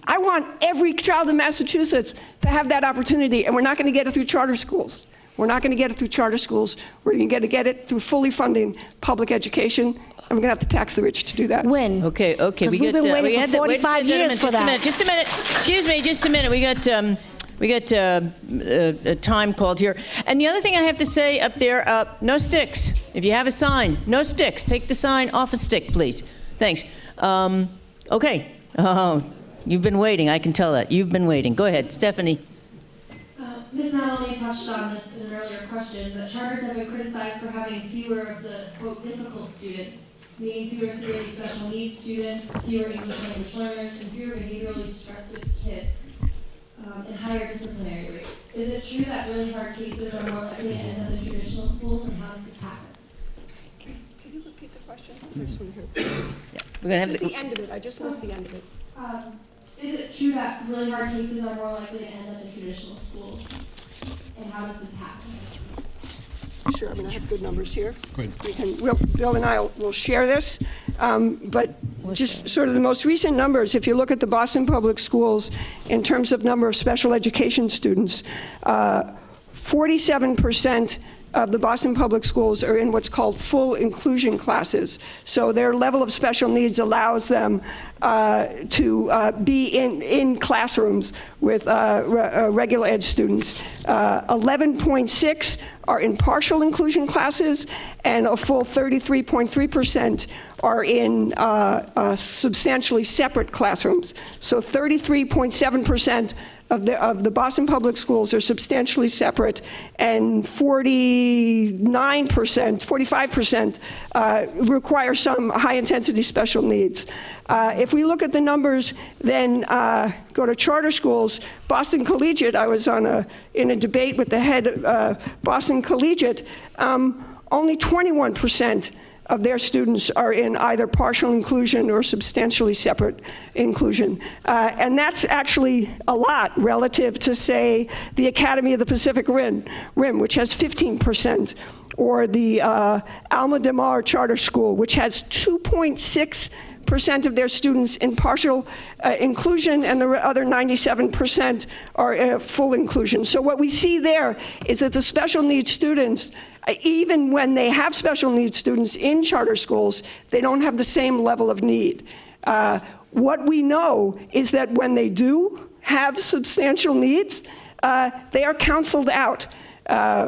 I want every child in Massachusetts to have that opportunity, and we're not going to get it through charter schools. We're not going to get it through charter schools. We're going to get it through fully funding public education, and we're going to have to tax the rich to do that. When? Okay. We've been waiting for 45 years for that. Just a minute. Excuse me, just a minute. We got a time called here. And the other thing I have to say up there, no sticks. If you have a sign, no sticks. Take the sign off a stick, please. Thanks. Okay. Oh, you've been waiting. I can tell that. You've been waiting. Go ahead, Stephanie. Ms. Maloney touched on this in an earlier question, but charters have been criticized for having fewer of the, quote, difficult students, meaning fewer severely special needs students, fewer English language learners, and fewer behaviorally destructive kids. And higher disciplinary rates. Is it true that really hard cases are more likely to end up in traditional schools, and how does this happen? Can you repeat the question? Yeah. We're gonna have the end of it. I just missed the end of it. Is it true that really hard cases are more likely to end up in traditional schools, and how does this happen? Sure. I mean, I have good numbers here. Good. Bill and I will share this. But just sort of the most recent numbers, if you look at the Boston Public Schools in terms of number of special education students, 47% of the Boston Public Schools are in what's called full inclusion classes. So their level of special needs allows them to be in classrooms with regular ed students. 11.6 are in partial inclusion classes, and a full 33.3% are in substantially separate classrooms. So 33.7% of the Boston Public Schools are substantially separate, and 45% require some high-intensity special needs. If we look at the numbers, then go to charter schools. Boston Collegiate, I was in a debate with the head of Boston Collegiate, only 21% of their students are in either partial inclusion or substantially separate inclusion. And that's actually a lot relative to, say, the Academy of the Pacific Rim, which has 15%, or the Alma de Mar Charter School, which has 2.6% of their students in partial inclusion, and the other 97% are full inclusion. So what we see there is that the special needs students, even when they have special needs students in charter schools, they don't have the same level of need. What we know is that when they do have substantial needs, they are counseled out.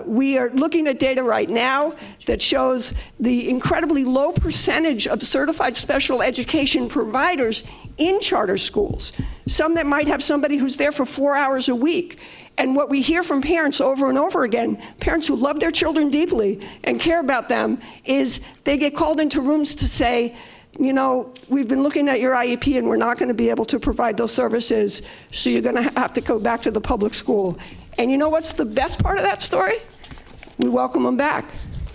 We are looking at data right now that shows the incredibly low percentage of certified special education providers in charter schools, some that might have somebody who's there for 4 hours a week. And what we hear from parents over and over again, parents who love their children deeply and care about them, is they get called into rooms to say, you know, we've been looking at your IEP and we're not going to be able to provide those services, so you're going to have to go back to the public school. And you know what's the best part of that story? We welcome them back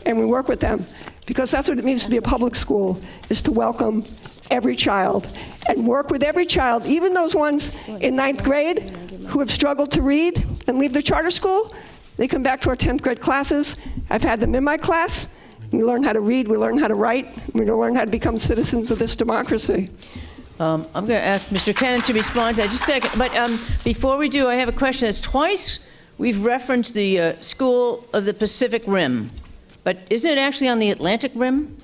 and we work with them, because that's what it means to be a public school, is to welcome every child and work with every child, even those ones in 9th grade who have struggled to read and leave their charter school. They come back to our 10th grade classes. I've had them in my class. We learn how to read, we learn how to write, we learn how to become citizens of this democracy. I'm going to ask Mr. Cannon to respond to that just a second. But before we do, I have a question. It's twice we've referenced the School of the Pacific Rim. But isn't it actually on the Atlantic Rim?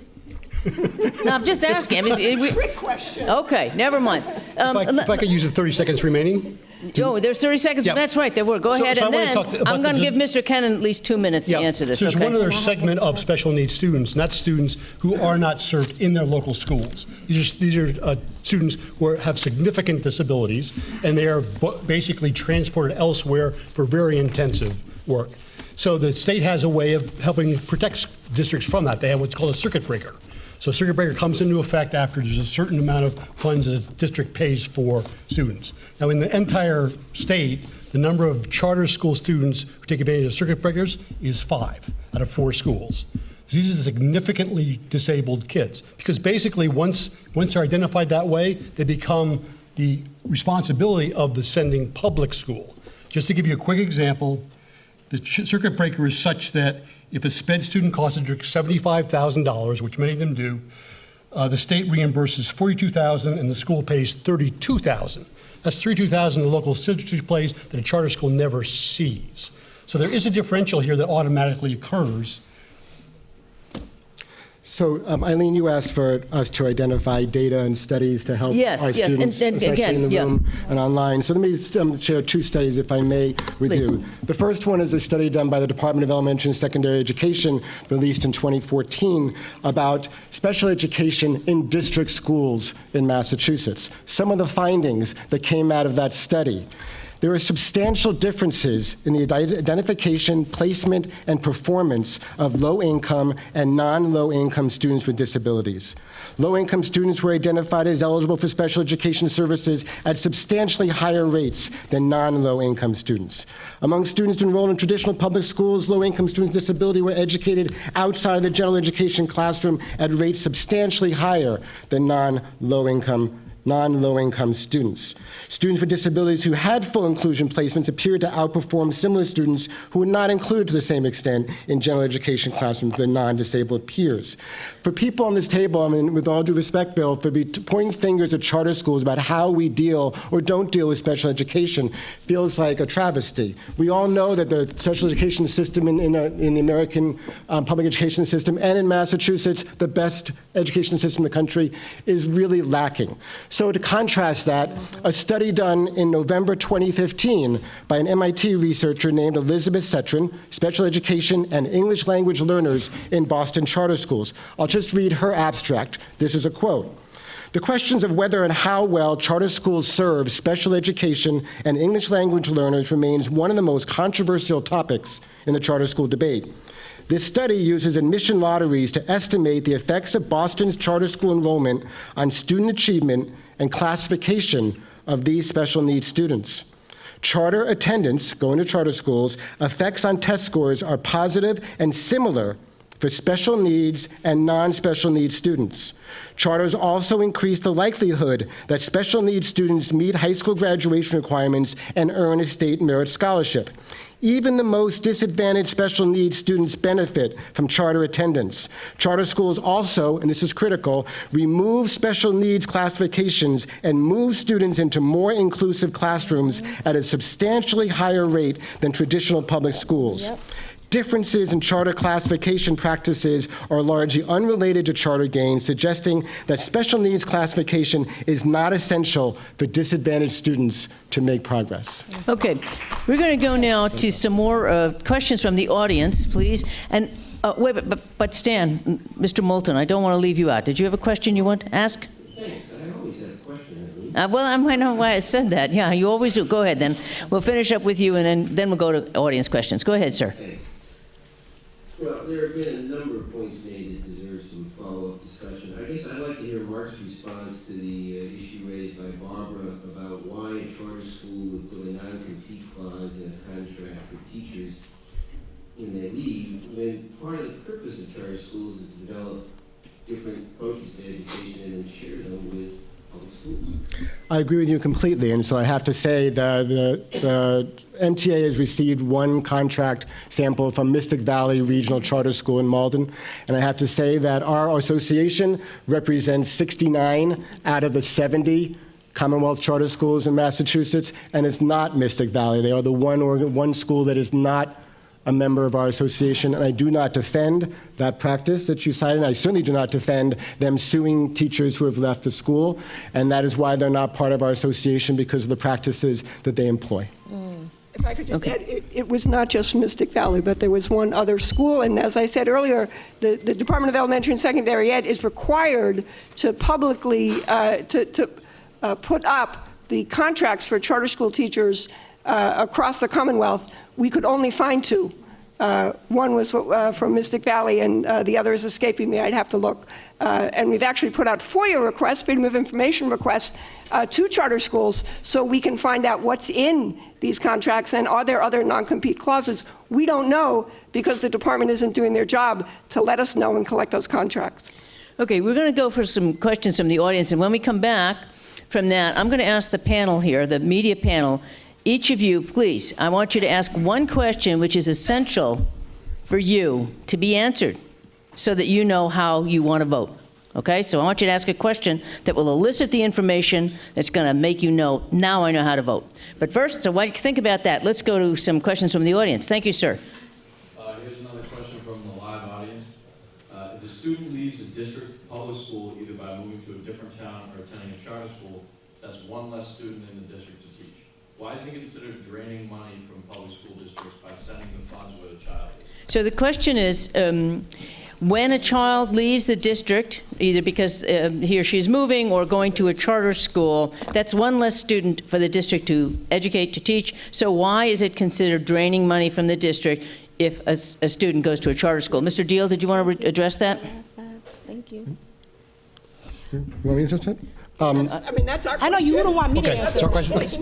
No, I'm just asking. I mean, Trick question. Okay, never mind. If I could use the 30 seconds remaining. Oh, there's 30 seconds. Yeah. That's right, there were. Go ahead, so and I then wanna talk about I'm going to give Mr. Cannon at least 2 minutes to answer this. So there's okay? one other segment of special needs students, and that's students who are not served in their local schools. These are students who have significant disabilities, and they are basically transported elsewhere for very intensive work. So the state has a way of helping protect districts from that. They have what's called a circuit breaker. So circuit breaker comes into effect after there's a certain amount of funds that the district pays for students. Now, in the entire state, the number of charter school students who take advantage of circuit breakers is 5 out of 4 schools. So these are significantly disabled kids, because basically once they're identified that way, they become the responsibility of the sending public school. Just to give you a quick example, the circuit breaker is such that if a SPED student costs a district $75,000, which many of them do, the state reimburses $42,000 and the school pays $32,000. That's $32,000 the local district pays that a charter school never sees. So there is a differential here that automatically occurs. So, Eileen, you asked for us to identify data and studies to help our students, and especially again, in the room and online. So let me share 2 studies, if I may, with you. The first one is a study done by the Department of Elementary and Secondary Education, released in 2014, about special education in district schools in Massachusetts. Some of the findings that came out of that study: there are substantial differences in the identification, placement, and performance of low-income and non-low-income students with disabilities. Low-income students were identified as eligible for special education services at substantially higher rates than non-low-income students. Among students enrolled in traditional public schools, low-income students with disability were educated outside of the general education classroom at rates substantially higher than non-low-income students. Students with disabilities who had full inclusion placements appeared to outperform similar students who were not included to the same extent in general education classrooms than non-disabled peers. For people on this table, I mean, with all due respect, Bill, for pointing fingers at charter schools about how we deal or don't deal with special education feels like a travesty. We all know that the special education system in the American public education system and in Massachusetts, the best education system in the country, is really lacking. So to contrast that, a study done in November 2015 by an MIT researcher named Elizabeth Cetrin, Special Education and English Language Learners in Boston Charter Schools. I'll just read her abstract. This is a quote. The questions of whether and how well charter schools serve special education and English language learners remains one of the most controversial topics in the charter school debate. This study uses admission lotteries to estimate the effects of Boston's charter school enrollment on student achievement and classification of these special needs students. Charter attendance, going to charter schools, effects on test scores are positive and similar for special needs and non-special needs students. Charters also increase the likelihood that special needs students meet high school graduation requirements and earn a state merit scholarship. Even the most disadvantaged special needs students benefit from charter attendance. Charter schools also, and this is critical, remove special needs classifications and move students into more inclusive classrooms at a substantially higher rate than traditional public schools. Yep. Differences in charter classification practices are largely unrelated to charter gains, suggesting that special needs classification is not essential for disadvantaged students to make progress. Okay, we're going to go now to some more questions from the audience, please. And wait, but Stan, Mr. Moulton, I don't want to leave you out. Did you have a question you want to ask? Thanks. I always have a question. Well, I know why I said that. Yeah, you always do. Go ahead, then. We'll finish up with you, and then we'll go to audience questions. Go ahead, sir. Thanks. Well, there have been a number of points made that deserve some follow-up discussion. I guess I'd like to hear Mark's response to the issue raised by Barbara about why a charter school would put a non-compete clause in a contract for teachers when they leave, when part of the purpose of charter schools is to develop different approaches to education and then share them with public schools. I agree with you completely, and so I have to say the MTA has received one contract sample from Mystic Valley Regional Charter School in Malden, and I have to say that our association represents 69 out of the 70 Commonwealth charter schools in Massachusetts, and it's not Mystic Valley. They are the one school that is not a member of our association, and I do not defend that practice that you cited, and I certainly do not defend them suing teachers who have left the school, and that is why they're not part of our association, because of the practices that they employ. If I could just add, it was not just Mystic Valley, but there was one other school, and as I said earlier, the Department of Elementary and Secondary Ed is required to publicly put up the contracts for charter school teachers across the Commonwealth. We could only find two. One was from Mystic Valley, and the other is escaping me. I'd have to look. And we've actually put out FOIA requests, Freedom of Information requests, to charter schools so we can find out what's in these contracts and are there other non-compete clauses. We don't know because the department isn't doing their job to let us know and collect those contracts. Okay, we're going to go for some questions from the audience, and when we come back from that, I'm going to ask the panel here, the media panel, each of you, please, I want you to ask one question which is essential for you to be answered so that you know how you want to vote. Okay? So I want you to ask a question that will elicit the information that's going to make you know, now I know how to vote. But first, so while you think about that, let's go to some questions from the audience. Thank you, sir. Here's another question from the live audience. If a student leaves a district public school either by moving to a different town or attending a charter school, that's one less student in the district to teach. Why is it considered draining money from public school districts by sending the funds where the child is? So the question is, when a child leaves the district, either because he or she is moving or going to a charter school, that's one less student for the district to educate, to teach. So why is it considered draining money from the district if a student goes to a charter school? Mr. Deal, did you want to address that? Thank you. You want me to address that? I mean, that's our question. I know you don't want me to Okay, answer. so our question.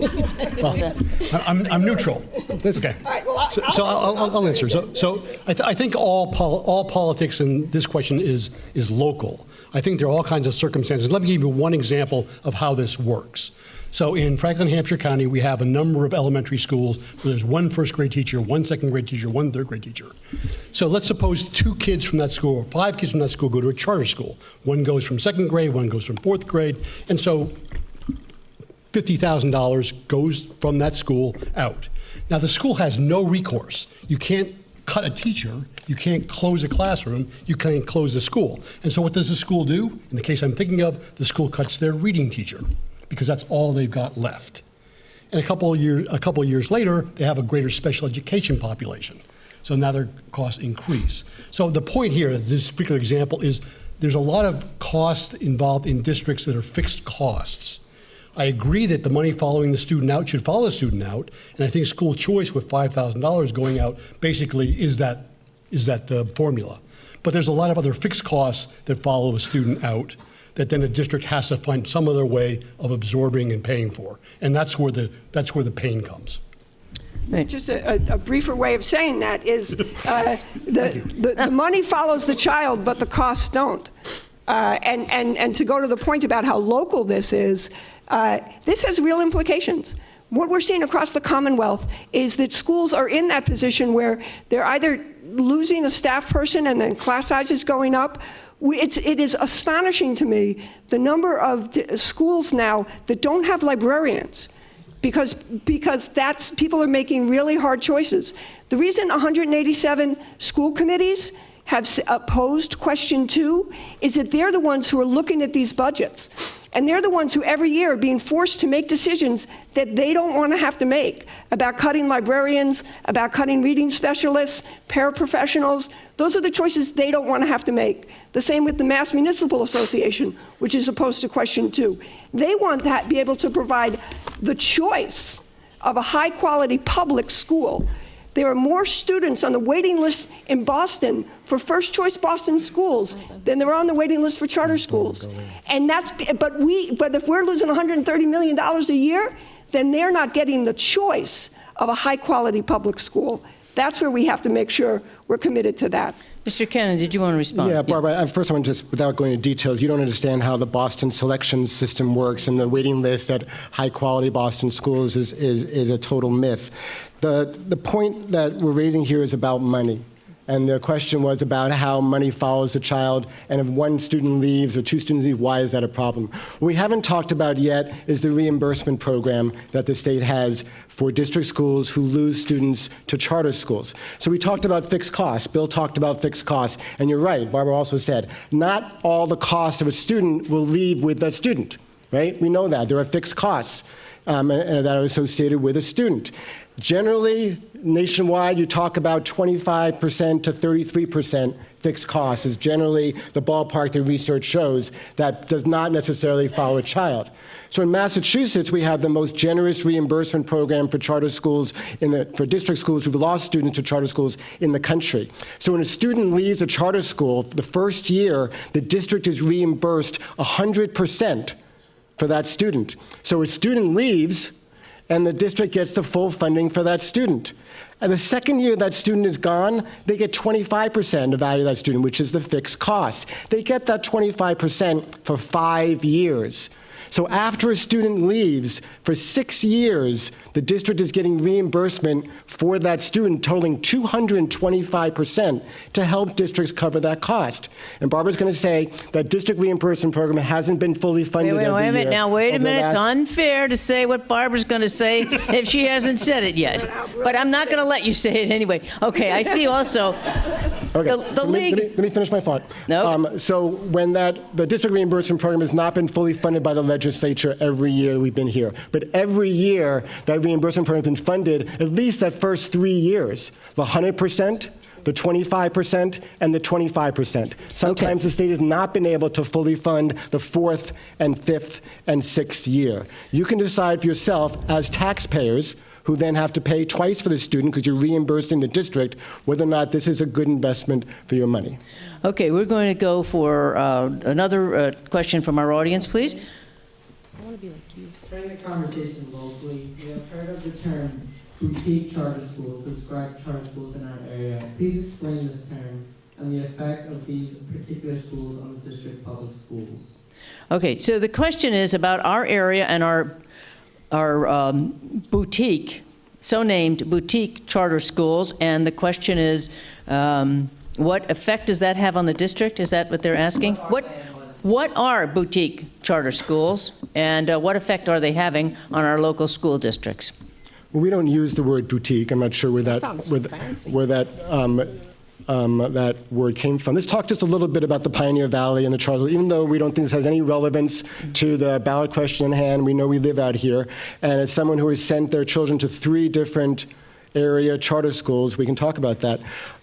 Well, I'm neutral. That's okay. All right, well, So I'll answer. So I think all politics in this question is local. I think there are all kinds of circumstances. Let me give you one example of how this works. So in Franklin, Hampshire County, we have a number of elementary schools where there's one first grade teacher, one second grade teacher, one third grade teacher. So let's suppose 2 kids from that school, or 5 kids from that school go to a charter school. One goes from second grade, one goes from 4th grade, and so $50,000 goes from that school out. Now the school has no recourse. You can't cut a teacher, you can't close a classroom, you can't close the school. And so what does the school do? In the case I'm thinking of, the school cuts their reading teacher, because that's all they've got left. And a couple of years later, they have a greater special education population. So now their costs increase. So the point here, this particular example, is there's a lot of costs involved in districts that are fixed costs. I agree that the money following the student out should follow the student out, and I think school choice with $5,000 going out basically is that the formula. But there's a lot of other fixed costs that follow a student out that then a district has to find some other way of absorbing and paying for. And that's where the pain comes. Just a briefer way of saying that is the money follows the child, but the costs don't. And to go to the point about how local this is, this has real implications. What we're seeing across the Commonwealth is that schools are in that position where they're either losing a staff person and then class size is going up. It is astonishing to me the number of schools now that don't have librarians because people are making really hard choices. The reason 187 school committees have opposed question 2 is that they're the ones who are looking at these budgets. And they're the ones who every year are being forced to make decisions that they don't want to have to make about cutting librarians, about cutting reading specialists, paraprofessionals. Those are the choices they don't want to have to make. The same with the Mass Municipal Association, which is opposed to question 2. They want to be able to provide the choice of a high-quality public school. There are more students on the waiting list in Boston for first-choice Boston schools than there are on the waiting list for charter schools. And but if we're losing $130 million a year, then they're not getting the choice of a high-quality public school. That's where we have to make sure we're committed to that. Mr. Cannon, did you want to respond? Yeah, Barbara, first I want to just, without going into details, you don't understand how the Boston selection system works, and the waiting list at high-quality Boston schools is a total myth. The point that we're raising here is about money. And the question was about how money follows the child, and if one student leaves or two students leave, why is that a problem? What we haven't talked about yet is the reimbursement program that the state has for district schools who lose students to charter schools. So we talked about fixed costs. Bill talked about fixed costs. And you're right, Barbara also said, not all the costs of a student will leave with that student, right? We know that. There are fixed costs that are associated with a student. Generally, nationwide, you talk about 25% to 33% fixed costs is generally the ballpark that research shows that does not necessarily follow a child. So in Massachusetts, we have the most generous reimbursement program for charter schools, for district schools who've lost students to charter schools in the country. So when a student leaves a charter school, the first year, the district is reimbursed 100% for that student. So a student leaves, and the district gets the full funding for that student. And the second year that student is gone, they get 25% of the value of that student, which is the fixed cost. They get that 25% for 5 years. So after a student leaves, for 6 years, the district is getting reimbursement for that student totaling 225% to help districts cover that cost. And Barbara's going to say that district reimbursement program hasn't been fully funded every year. Wait a minute. Now, wait a minute. It's unfair to say what Barbara's going to say if she hasn't said it yet. But I'm not going to let you say it anyway. Okay, I see also the league. Let me finish my thought. No. So when the district reimbursement program has not been fully funded by the legislature every year we've been here, but every year that reimbursement program has been funded, at least that first 3 years, the 100%, the 25%, and the 25%. Sometimes the state has not been able to fully fund the 4th and 5th and 6th year. You can decide for yourself as taxpayers, who then have to pay twice for the student because you're reimbursing the district, whether or not this is a good investment for your money. Okay, we're going to go for another question from our audience, please. I want to be like you. During the conversation locally, we have heard of the term boutique charter schools, to describe charter schools in our area. Please explain this term and the effect of these particular schools on the district public schools. Okay, so the question is about our area and our boutique, so-named boutique charter schools, and the question is, what effect does that have on the district? Is that what they're asking? What are boutique charter schools, and what effect are they having on our local school districts? Well, we don't use the word boutique. I'm not sure where that word came from. Let's talk just a little bit about the Pioneer Valley and the Charles. Even though we don't think this has any relevance to the ballot question in hand, we know we live out here. And as someone who has sent their children to 3 different area charter schools, we can talk about that.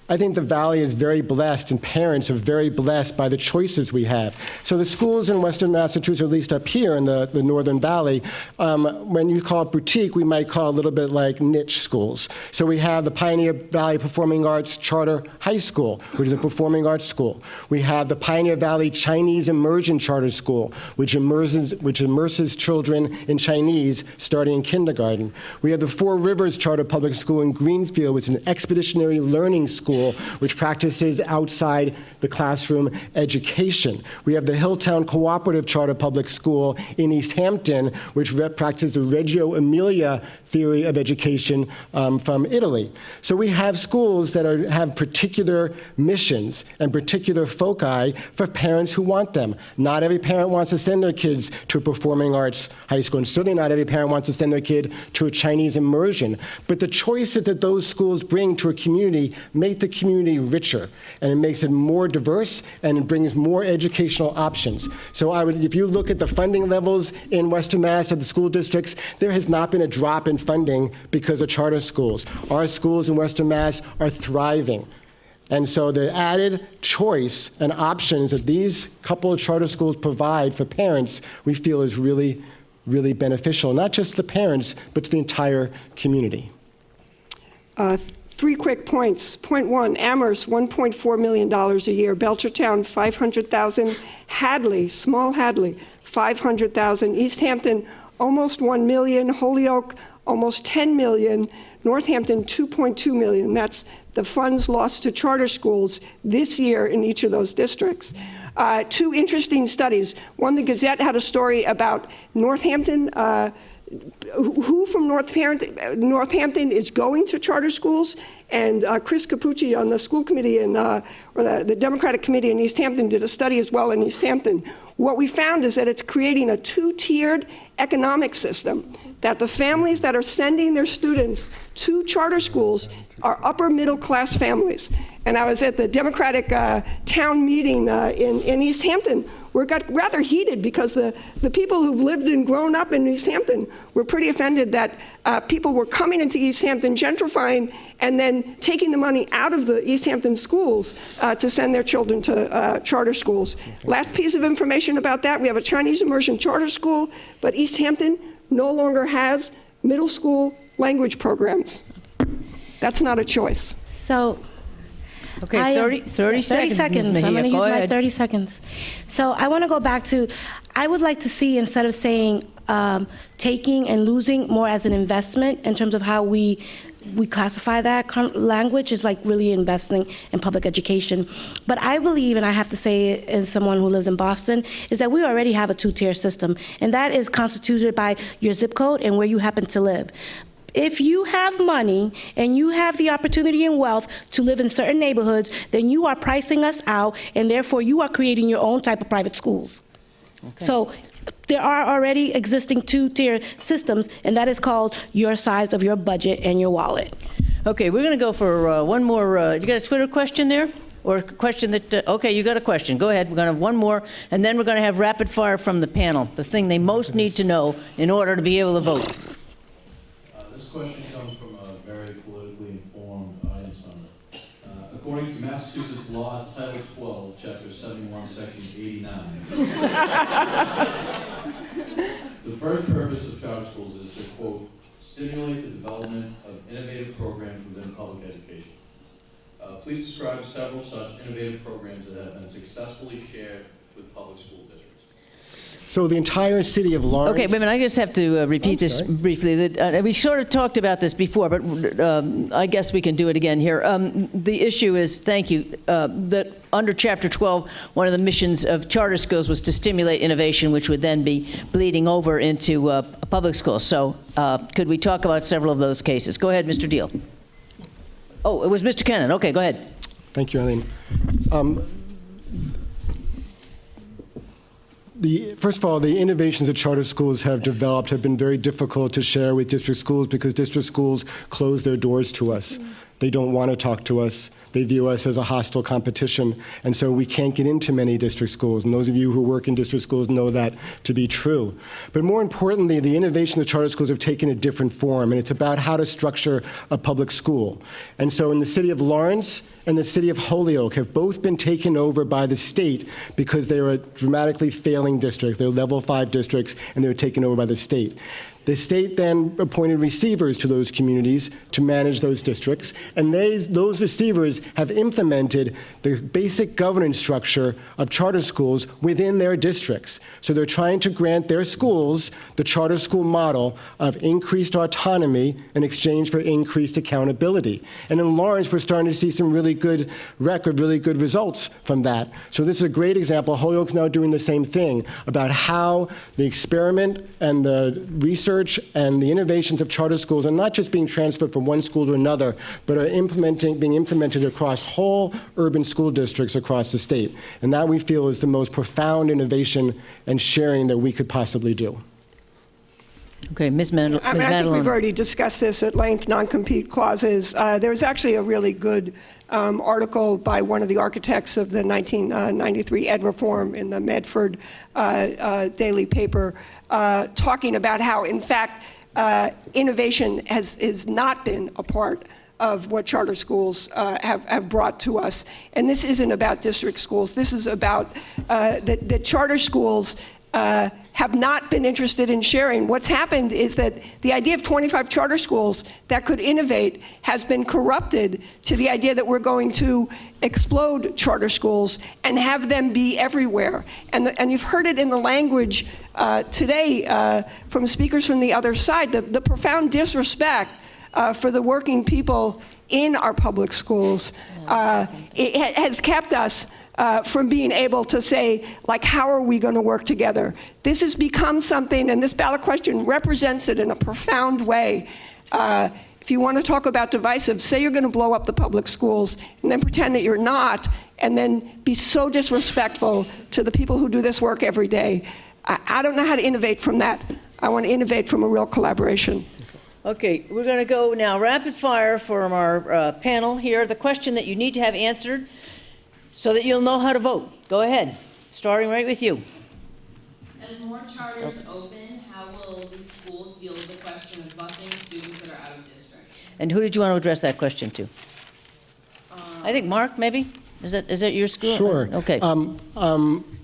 I think the Valley is very blessed, and parents are very blessed by the choices we have. So the schools in Western Massachusetts, at least up here in the Northern Valley, when you call it boutique, we might call it a little bit like niche schools. So we have the Pioneer Valley Performing Arts Charter High School, which is a performing arts school. We have the Pioneer Valley Chinese Immersion Charter School, which immerses children in Chinese starting in kindergarten. We have the Four Rivers Charter Public School in Greenfield, which is an expeditionary learning school which practices outside the classroom education. We have the Hilltown Cooperative Charter Public School in East Hampton, which practices the Reggio Emilia theory of education from Italy. So we have schools that have particular missions and particular foci for parents who want them. Not every parent wants to send their kids to a performing arts high school, and certainly not every parent wants to send their kid to a Chinese immersion. But the choices that those schools bring to a community make the community richer, and it makes it more diverse, and it brings more educational options. So if you look at the funding levels in Western Mass of the school districts, there has not been a drop in funding because of charter schools. Our schools in Western Mass are thriving. And so the added choice and options that these couple of charter schools provide for parents, we feel is really, really beneficial, not just to the parents, but to the entire community. 3 quick points. Point 1, Amherst, $1.4 million a year. Belchertown, $500,000. Hadley, small Hadley, $500,000. East Hampton, almost $1 million. Holyoke, almost $10 million. Northampton, $2.2 million. That's the funds lost to charter schools this year in each of those districts. 2 interesting studies. One, the Gazette had a story about Northampton. Who from Northampton is going to charter schools? And Chris Capucci on the school committee or the Democratic committee in East Hampton did a study as well in East Hampton. What we found is that it's creating a 2-tiered economic system, that the families that are sending their students to charter schools are upper middle class families. And I was at the Democratic town meeting in East Hampton, where it got rather heated because the people who've lived and grown up in East Hampton were pretty offended that people were coming into East Hampton, gentrifying, and then taking the money out of the East Hampton schools to send their children to charter schools. Last piece of information about that, we have a Chinese immersion charter school, but East Hampton no longer has middle school language programs. That's not a choice. So, okay, 30 seconds. I'm going to use my 30 seconds. So I want to go back to, I would like to see, instead of saying taking and losing, more as an investment in terms of how we classify that language is like really investing in public education. But I believe, and I have to say it as someone who lives in Boston, is that we already have a 2-tier system, and that is constituted by your zip code and where you happen to live. If you have money and you have the opportunity and wealth to live in certain neighborhoods, then you are pricing us out, and therefore you are creating your own type of private schools. Okay. So there are already existing 2-tier systems, and that is called your size of your budget and your wallet. Okay, we're going to go for one more. You got a Twitter question there? Or a question that, okay, you got a question. Go ahead. We're going to have one more, and then we're going to have rapid fire from the panel, the thing they most need to know in order to be able to vote. This question comes from a very politically informed audience member. According to Massachusetts law, Title 12, Chapter 71, Section 89, the first purpose of charter schools is to, quote, stimulate the development of innovative programs within public education. Please describe several such innovative programs that have been successfully shared with public school districts. So the entire city of Lawrence... Okay, wait a minute, I just have to repeat this briefly. We sort of talked about this before, but I guess we can do it again here. The issue is, thank you, that under Chapter 12, one of the missions of charter schools was to stimulate innovation, which would then be bleeding over into public schools. So could we talk about several of those cases? Go ahead, Mr. Deal. Oh, it was Mr. Kennan. Okay, go ahead. Thank you, Eileen. First of all, the innovations that charter schools have developed have been very difficult to share with district schools because district schools close their doors to us. They don't want to talk to us. They view us as a hostile competition, and so we can't get into many district schools. And those of you who work in district schools know that to be true. But more importantly, the innovation of the charter schools have taken a different form, and it's about how to structure a public school. And so in the city of Lawrence and the city of Holyoke have both been taken over by the state because they are dramatically failing districts. They're level 5 districts, and they were taken over by the state. The state then appointed receivers to those communities to manage those districts, and those receivers have implemented the basic governance structure of charter schools within their districts. So they're trying to grant their schools the charter school model of increased autonomy in exchange for increased accountability. And in Lawrence, we're starting to see some really good results from that. So this is a great example. Holyoke's now doing the same thing about how the experiment and the research and the innovations of charter schools are not just being transferred from one school to another, but are being implemented across whole urban school districts across the state. And that we feel is the most profound innovation and sharing that we could possibly do. Okay, Ms. Madelon. I think we've already discussed this at length, non-compete clauses. There's actually a really good article by one of the architects of the 1993 Ed Reform in the Medford Daily Paper, talking about how, in fact, innovation has not been a part of what charter schools have brought to us. And this isn't about district schools. This is about that charter schools have not been interested in sharing. What's happened is that the idea of 25 charter schools that could innovate has been corrupted to the idea that we're going to explode charter schools and have them be everywhere. And you've heard it in the language today from speakers from the other side, the profound disrespect for the working people in our public schools. It has kept us from being able to say, like, how are we going to work together? This has become something, and this ballot question represents it in a profound way. If you want to talk about divisive, say you're going to blow up the public schools, and then pretend that you're not, and then be so disrespectful to the people who do this work every day. I don't know how to innovate from that. I want to innovate from a real collaboration. Okay, we're going to go now rapid fire from our panel here. The question that you need to have answered so that you'll know how to vote. Go ahead, starting right with you. As more charters open, how will these schools deal with the question of busing students that are out of district? And who did you want to address that question to? I think Mark, maybe? Is that your school? Sure. Okay.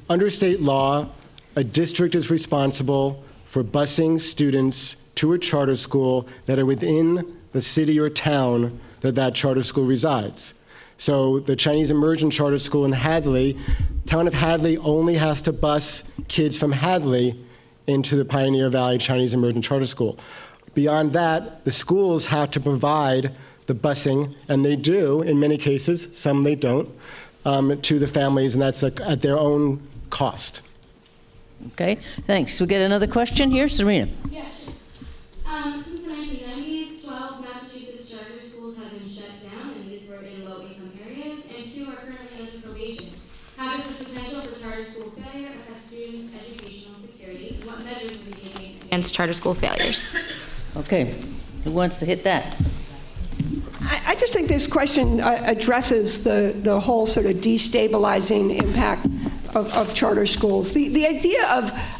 Under state law, a district is responsible for busing students to a charter school that are within the city or town that charter school resides. So the Chinese Immersion Charter School in Hadley, town of Hadley only has to bus kids from Hadley into the Pioneer Valley Chinese Immersion Charter School. Beyond that, the schools have to provide the busing, and they do in many cases, some they don't, to the families, and that's at their own cost. Okay, thanks. We'll get another question here. Serena. Yeah, sure. Since the 1990s, 12 Massachusetts charter schools have been shut down, and these were in low-income areas, and 2 are currently under probation. How does the potential for charter school failure affect students' educational security? What measures will be taken against charter school failures? Okay, who wants to hit that? I just think this question addresses the whole sort of destabilizing impact of charter schools. The idea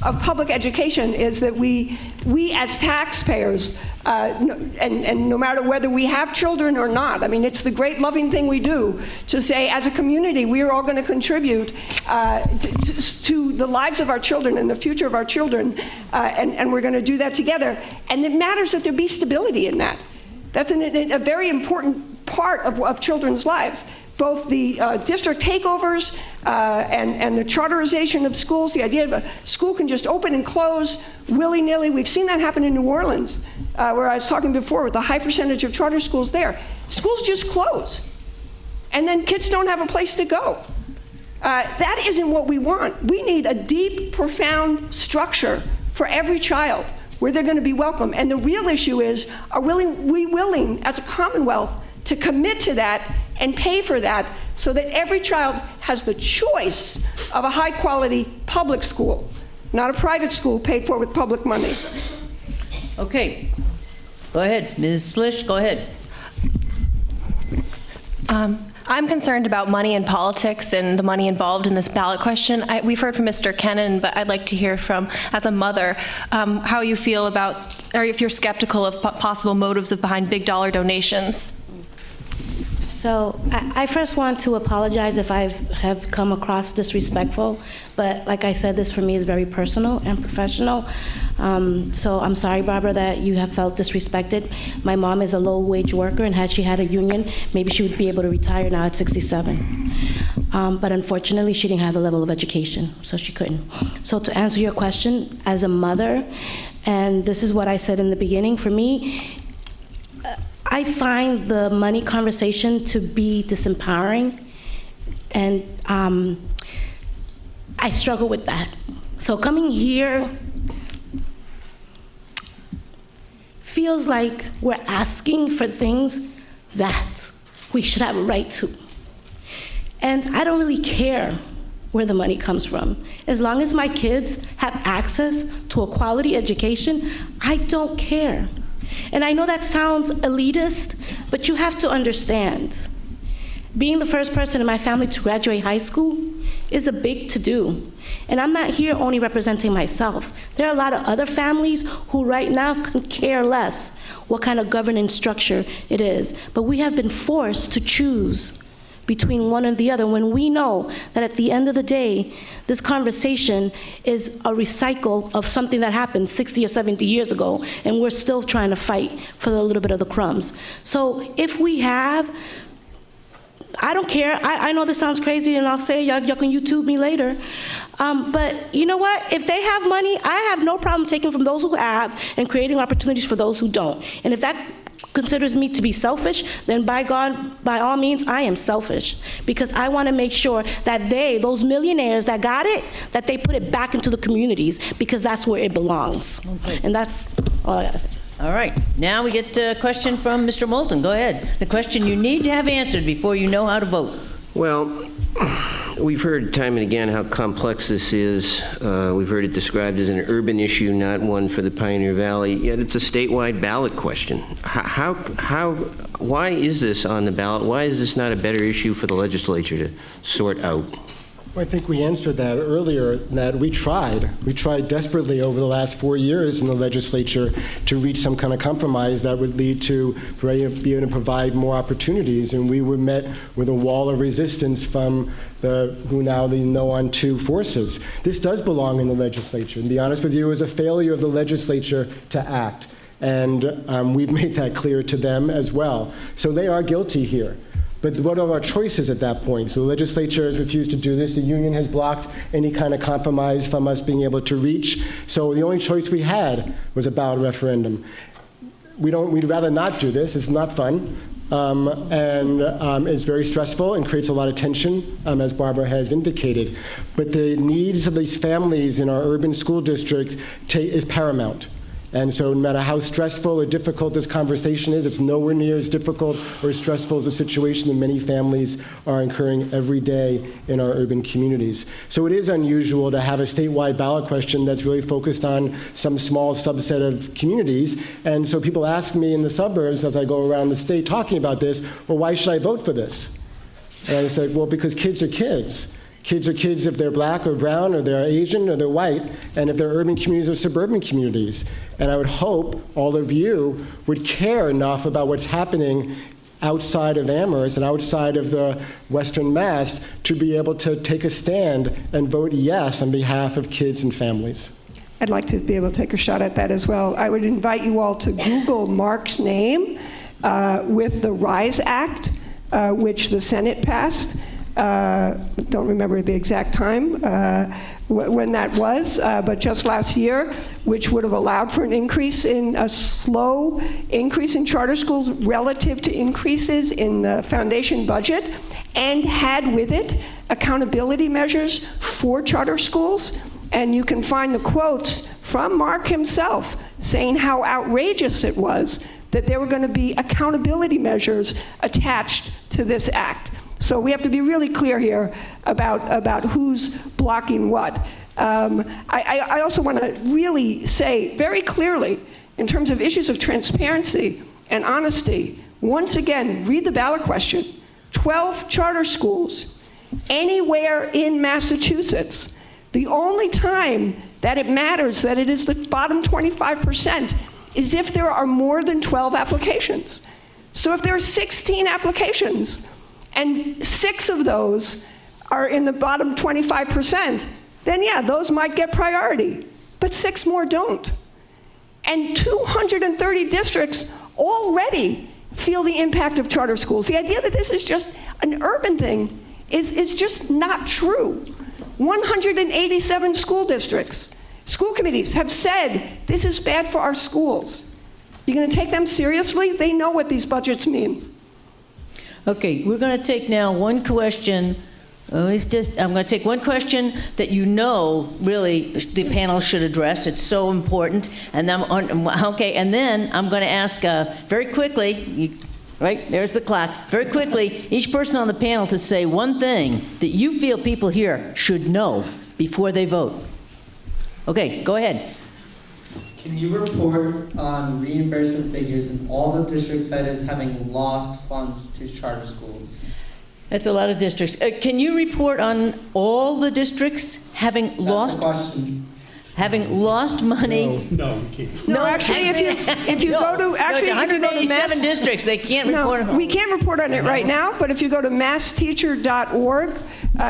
of public education is that we as taxpayers, and no matter whether we have children or not, I mean, it's the great loving thing we do to say, as a community, we are all going to contribute to the lives of our children and the future of our children, and we're going to do that together. And it matters that there be stability in that. That's a very important part of children's lives. Both the district takeovers and the charterization of schools, the idea of a school can just open and close willy-nilly. We've seen that happen in New Orleans, where I was talking before with the high percentage of charter schools there. Schools just close, and then kids don't have a place to go. That isn't what we want. We need a deep, profound structure for every child where they're going to be welcome. And the real issue is, are we willing as a Commonwealth to commit to that and pay for that so that every child has the choice of a high-quality public school, not a private school paid for with public money. Okay, go ahead. Ms. Slish, go ahead. I'm concerned about money and politics and the money involved in this ballot question. We've heard from Mr. Kennan, but I'd like to hear from, as a mother, how you feel about, or if you're skeptical of possible motives behind big dollar donations. So I first want to apologize if I have come across disrespectful, but like I said, this for me is very personal and professional. So I'm sorry, Barbara, that you have felt disrespected. My mom is a low-wage worker, and had she had a union, maybe she would be able to retire now at 67. But unfortunately, she didn't have the level of education, so she couldn't. So to answer your question, as a mother, and this is what I said in the beginning, for me, I find the money conversation to be disempowering, and I struggle with that. So coming here feels like we're asking for things that we should have a right to. And I don't really care where the money comes from. As long as my kids have access to a quality education, I don't care. And I know that sounds elitist, but you have to understand, being the first person in my family to graduate high school is a big to-do. And I'm not here only representing myself. There are a lot of other families who right now can care less what kind of governance structure it is. But we have been forced to choose between one and the other when we know that at the end of the day, this conversation is a recycle of something that happened 60 or 70 years ago, and we're still trying to fight for a little bit of the crumbs. So if we have, I don't care, I know this sounds crazy, and I'll say y'all can YouTube me later, but you know what? If they have money, I have no problem taking from those who have and creating opportunities for those who don't. And if that considers me to be selfish, then by God, by all means, I am selfish, because I want to make sure that those millionaires that got it, that they put it back into the communities, because that's where it belongs. Okay. And that's all I got to say. All right, now we get a question from Mr. Moulton. Go ahead. The question you need to have answered before you know how to vote. Well, we've heard time and again how complex this is. We've heard it described as an urban issue, not one for the Pioneer Valley, yet it's a statewide ballot question. Why is this on the ballot? Why is this not a better issue for the legislature to sort out? Well, I think we answered that earlier, that we tried desperately over the last 4 years in the legislature to reach some kind of compromise that would lead to being able to provide more opportunities, and we were met with a wall of resistance from the No on 2 forces. This does belong in the legislature, and to be honest with you, it was a failure of the legislature to act, and we've made that clear to them as well. So they are guilty here. But what are our choices at that point? So the legislature has refused to do this. The union has blocked any kind of compromise from us being able to reach. So the only choice we had was a ballot referendum. We'd rather not do this. It's not fun. And it's very stressful and creates a lot of tension, as Barbara has indicated. But the needs of these families in our urban school district is paramount. And so no matter how stressful or difficult this conversation is, it's nowhere near as difficult or as stressful as the situation that many families are incurring every day in our urban communities. So it is unusual to have a statewide ballot question that's really focused on some small subset of communities. And so people ask me in the suburbs as I go around the state talking about this, well, why should I vote for this? And I said, well, because kids are kids. Kids are kids if they're black or brown or they're Asian or they're white, and if they're urban communities or suburban communities. And I would hope all of you would care enough about what's happening outside of Amherst and outside of the Western Mass to be able to take a stand and vote yes on behalf of kids and families. I'd like to be able to take a shot at that as well. I would invite you all to Google Mark's name with the RISE Act, which the Senate passed. Don't remember the exact time when that was, but just last year, which would have allowed for a slow increase in charter schools relative to increases in the foundation budget, and had with it accountability measures for charter schools. And you can find the quotes from Mark himself saying how outrageous it was that there were going to be accountability measures attached to this act. So we have to be really clear here about who's blocking what. I also want to really say very clearly, in terms of issues of transparency and honesty, once again, read the ballot question. 12 charter schools anywhere in Massachusetts, the only time that it matters that it is the bottom 25% is if there are more than 12 applications. So if there are 16 applications and 6 of those are in the bottom 25%, then yeah, those might get priority, but 6 more don't. And 230 districts already feel the impact of charter schools. The idea that this is just an urban thing is just not true. 187 school districts, school committees have said this is bad for our schools. You're going to take them seriously? They know what these budgets mean. Okay, we're going to take now one question. I'm going to take one question that really the panel should address. It's so important. And then, and then I'm going to ask very quickly, right, there's the clock, very quickly, each person on the panel to say one thing that you feel people here should know before they vote. Okay, go ahead. Can you report on reimbursement figures in all the districts cited as having lost funds to charter schools? That's a lot of districts. Can you report on all the districts having lost? That's the question. Having lost money? No, we can't. No, actually, if you go to Mass, 187 districts, they can't report on. No, we can't report on it right now, but if you go to massteacher.org,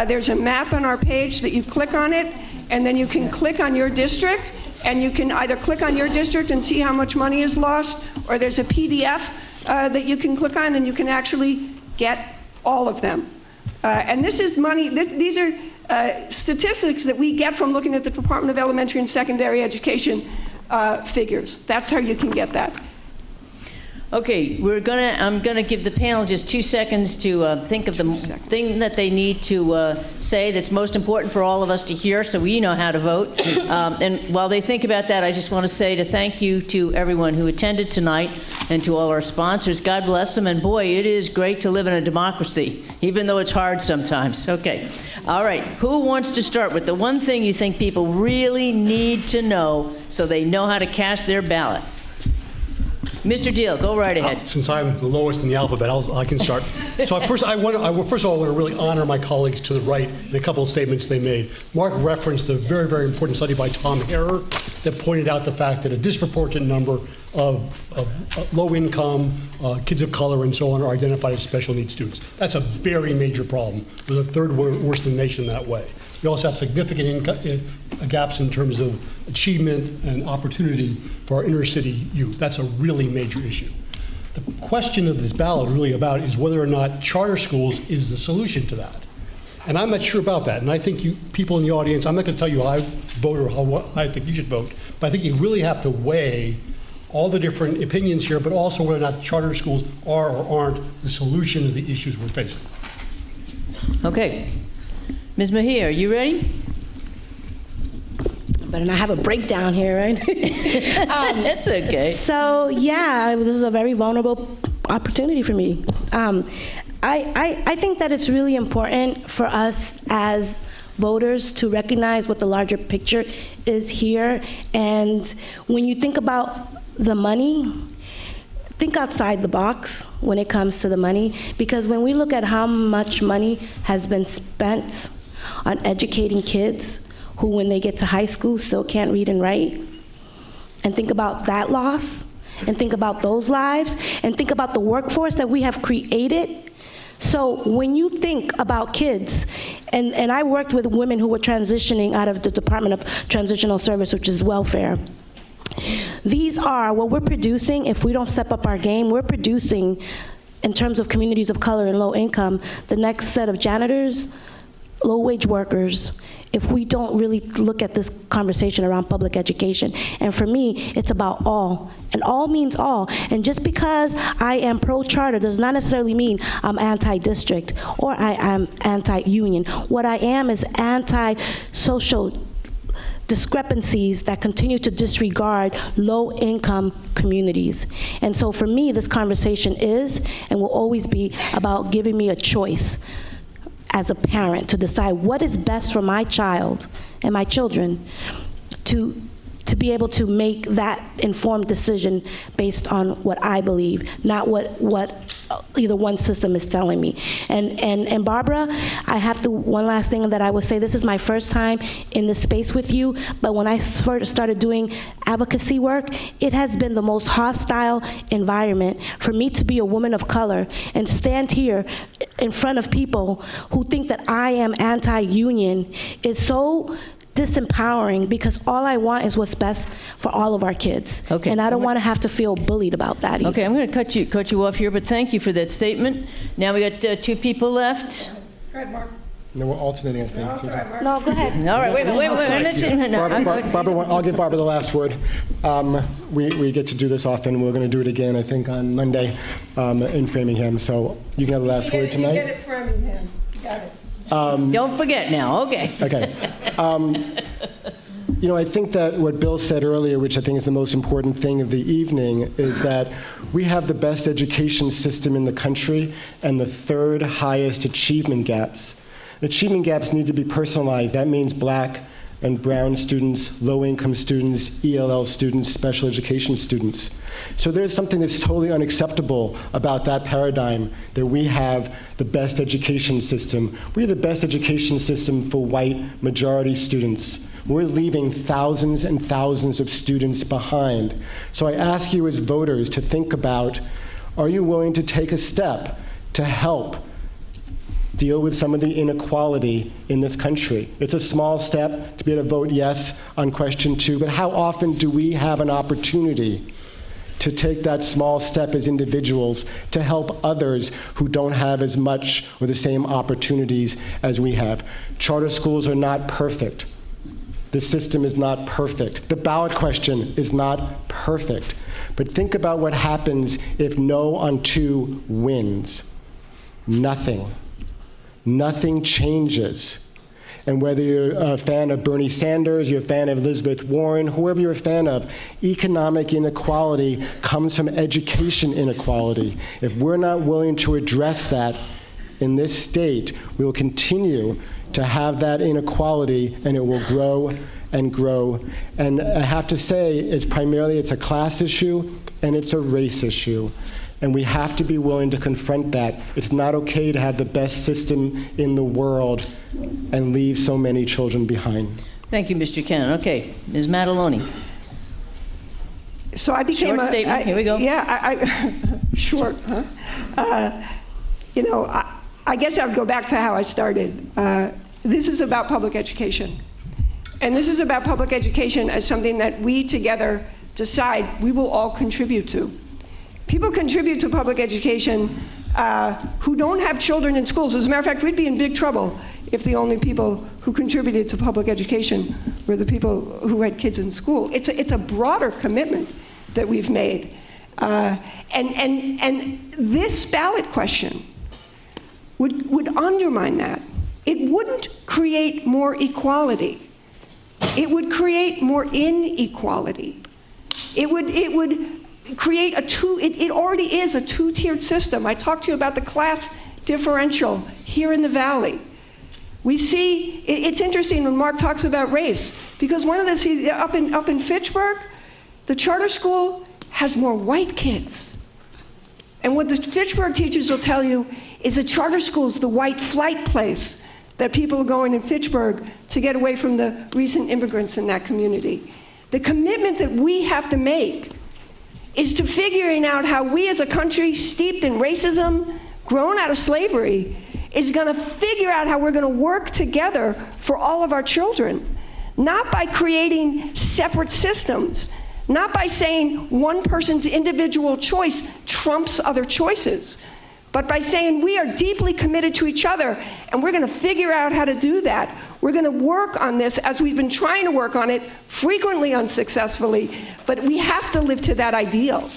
there's a map on our page that you click on it, and then you can click on your district, and you can either click on your district and see how much money is lost, or there's a PDF that you can click on, and you can actually get all of them. And this is money, these are statistics that we get from looking at the Department of Elementary and Secondary Education figures. That's how you can get that. Okay, I'm gonna give the panel just 2 seconds to think of the thing that they need to say that's most important for all of us to hear, so we know how to vote. And while they think about that, I just want to say to thank you to everyone who attended tonight and to all our sponsors. God bless them, and boy, it is great to live in a democracy, even though it's hard sometimes. Okay, all right, who wants to start with the one thing you think people really need to know so they know how to cast their ballot? Mr. Deal, go right ahead. Since I'm the lowest in the alphabet, I can start. So first of all, I want to really honor my colleagues to the right in a couple of statements they made. Mark referenced a very, very important study by Tom Harrer that pointed out the fact that a disproportionate number of low-income, kids of color, and so on are identified as special needs students. That's a very major problem. We're the third worst in the nation that way. We also have significant gaps in terms of achievement and opportunity for our inner city youth. That's a really major issue. The question of this ballot really about is whether or not charter schools is the solution to that. And I'm not sure about that. And I think people in the audience, I'm not going to tell you how I vote or how I think you should vote, but I think you really have to weigh all the different opinions here, but also whether or not charter schools are or aren't the solution to the issues we're facing. Okay. Ms. Mejia, are you ready? Better not have a breakdown here, right? It's okay. So yeah, this is a very vulnerable opportunity for me. I think that it's really important for us as voters to recognize what the larger picture is here. And when you think about the money, think outside the box when it comes to the money, because when we look at how much money has been spent on educating kids who, when they get to high school, still can't read and write, and think about that loss, and think about those lives, and think about the workforce that we have created. So when you think about kids, and I worked with women who were transitioning out of the Department of Transitional Service, which is welfare. These are what we're producing. If we don't step up our game, we're producing, in terms of communities of color and low income, the next set of janitors, low-wage workers, if we don't really look at this conversation around public education. And for me, it's about all. And all means all. And just because I am pro-charter does not necessarily mean I'm anti-district or I am anti-union. What I am is anti-social discrepancies that continue to disregard low-income communities. And so for me, this conversation is and will always be about giving me a choice as a parent to decide what is best for my child and my children, to to be able to make that informed decision based on what I believe, not what either one system is telling me. And Barbara, I have to, one last thing that I would say, this is my first time in this space with you, but when I first started doing advocacy work, it has been the most hostile environment for me to be a woman of color and stand here in front of people who think that I am anti-union. Is so disempowering, because all I want is what's best for all of our kids. Okay. And I don't want to have to feel bullied about that either. Okay, I'm going to cut you off here, but thank you for that statement. Now we got 2 people left. Go ahead, Mark. No, we're alternating, I think. No, go ahead. All right, wait a minute. Barbara, I'll give Barbara the last word. We get to do this often. We're going to do it again, I think, on Monday in Framingham. So you can have the last word tonight. You get it, Framingham. Got it. Don't forget now, okay. Okay. You know, I think that what Bill said earlier, which I think is the most important thing of the evening, is that we have the best education system in the country and the 3rd highest achievement gaps. Achievement gaps need to be personalized. That means black and brown students, low-income students, ELL students, special education students. So there's something that's totally unacceptable about that paradigm, that we have the best education system. We have the best education system for white majority students. We're leaving thousands and thousands of students behind. So I ask you as voters to think about, are you willing to take a step to help deal with some of the inequality in this country? It's a small step to be able to vote yes on question 2, but how often do we have an opportunity to take that small step as individuals to help others who don't have as much or the same opportunities as we have? Charter schools are not perfect. The system is not perfect. The ballot question is not perfect. But think about what happens if no on 2 wins. Nothing. Nothing changes. And whether you're a fan of Bernie Sanders, you're a fan of Elizabeth Warren, whoever you're a fan of, economic inequality comes from education inequality. If we're not willing to address that in this state, we will continue to have that inequality, and it will grow and grow. And I have to say, it's a class issue and it's a race issue. And we have to be willing to confront that. It's not okay to have the best system in the world and leave so many children behind. Thank you, Mr. Cannon. Okay, Ms. Mataloni. So I became Short statement. Here we go. Yeah, short, huh? You know, I guess I would go back to how I started. This is about public education. And this is about public education as something that we together decide we will all contribute to. People contribute to public education who don't have children in schools. As a matter of fact, we'd be in big trouble if the only people who contributed to public education were the people who had kids in school. It's a broader commitment that we've made. And this ballot question would undermine that. It wouldn't create more equality. It would create more inequality. It would create it already is a 2-tiered system. I talked to you about the class differential here in the Valley. We see, it's interesting when Mark talks about race, because one of the, up in Fitchburg, the charter school has more white kids. And what the Fitchburg teachers will tell you is that charter school is the white flight place that people are going in Fitchburg to get away from the recent immigrants in that community. The commitment that we have to make is to figuring out how we as a country steeped in racism, grown out of slavery, is gonna figure out how we're gonna work together for all of our children. Not by creating separate systems, not by saying one person's individual choice trumps other choices, but by saying we are deeply committed to each other and we're gonna figure out how to do that. We're gonna work on this as we've been trying to work on it, frequently unsuccessfully, but we have to live to that ideal.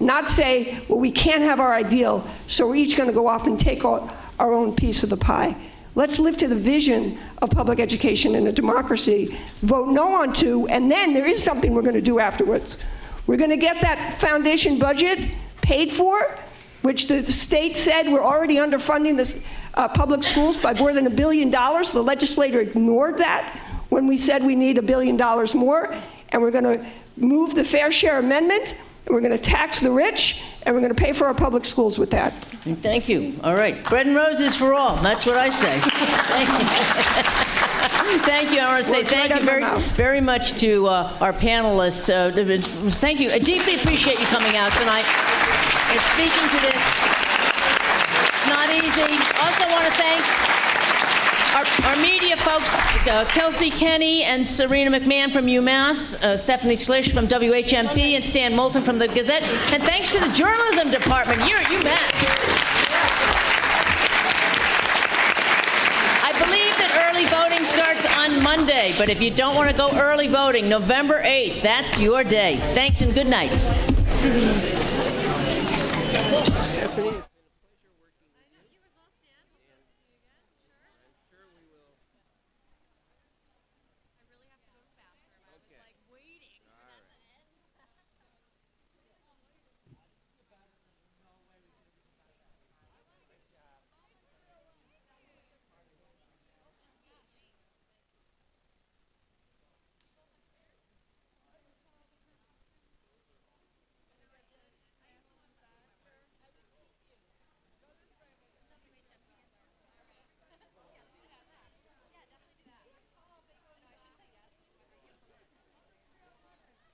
Not say, well, we can't have our ideal, so we're each gonna go off and take our own piece of the pie. Let's live to the vision of public education and a democracy, vote no on 2, and then there is something we're gonna do afterwards. We're gonna get that foundation budget paid for, which the state said we're already underfunding the public schools by more than $1 billion. The legislator ignored that when we said we need $1 billion more. and we're going to move the fair share amendment, and we're going to tax the rich, and we're going to pay for our public schools with that. Thank you. All right. Bread and roses for all. That's what I say. Thank you. Thank you. I want to say thank you very much to our panelists. Thank you. I deeply appreciate you coming out tonight and speaking to this. It's not easy. Also want to thank our media folks, Kelsey Kenny and Serena McMahon from UMass, Stephanie Schlish from WHMP, and Stan Moulton from the Gazette. And thanks to the journalism department here at UMass. I believe that early voting starts on Monday, but if you don't want to go early voting, November 8th, that's your day. Thanks and good night. Stephanie.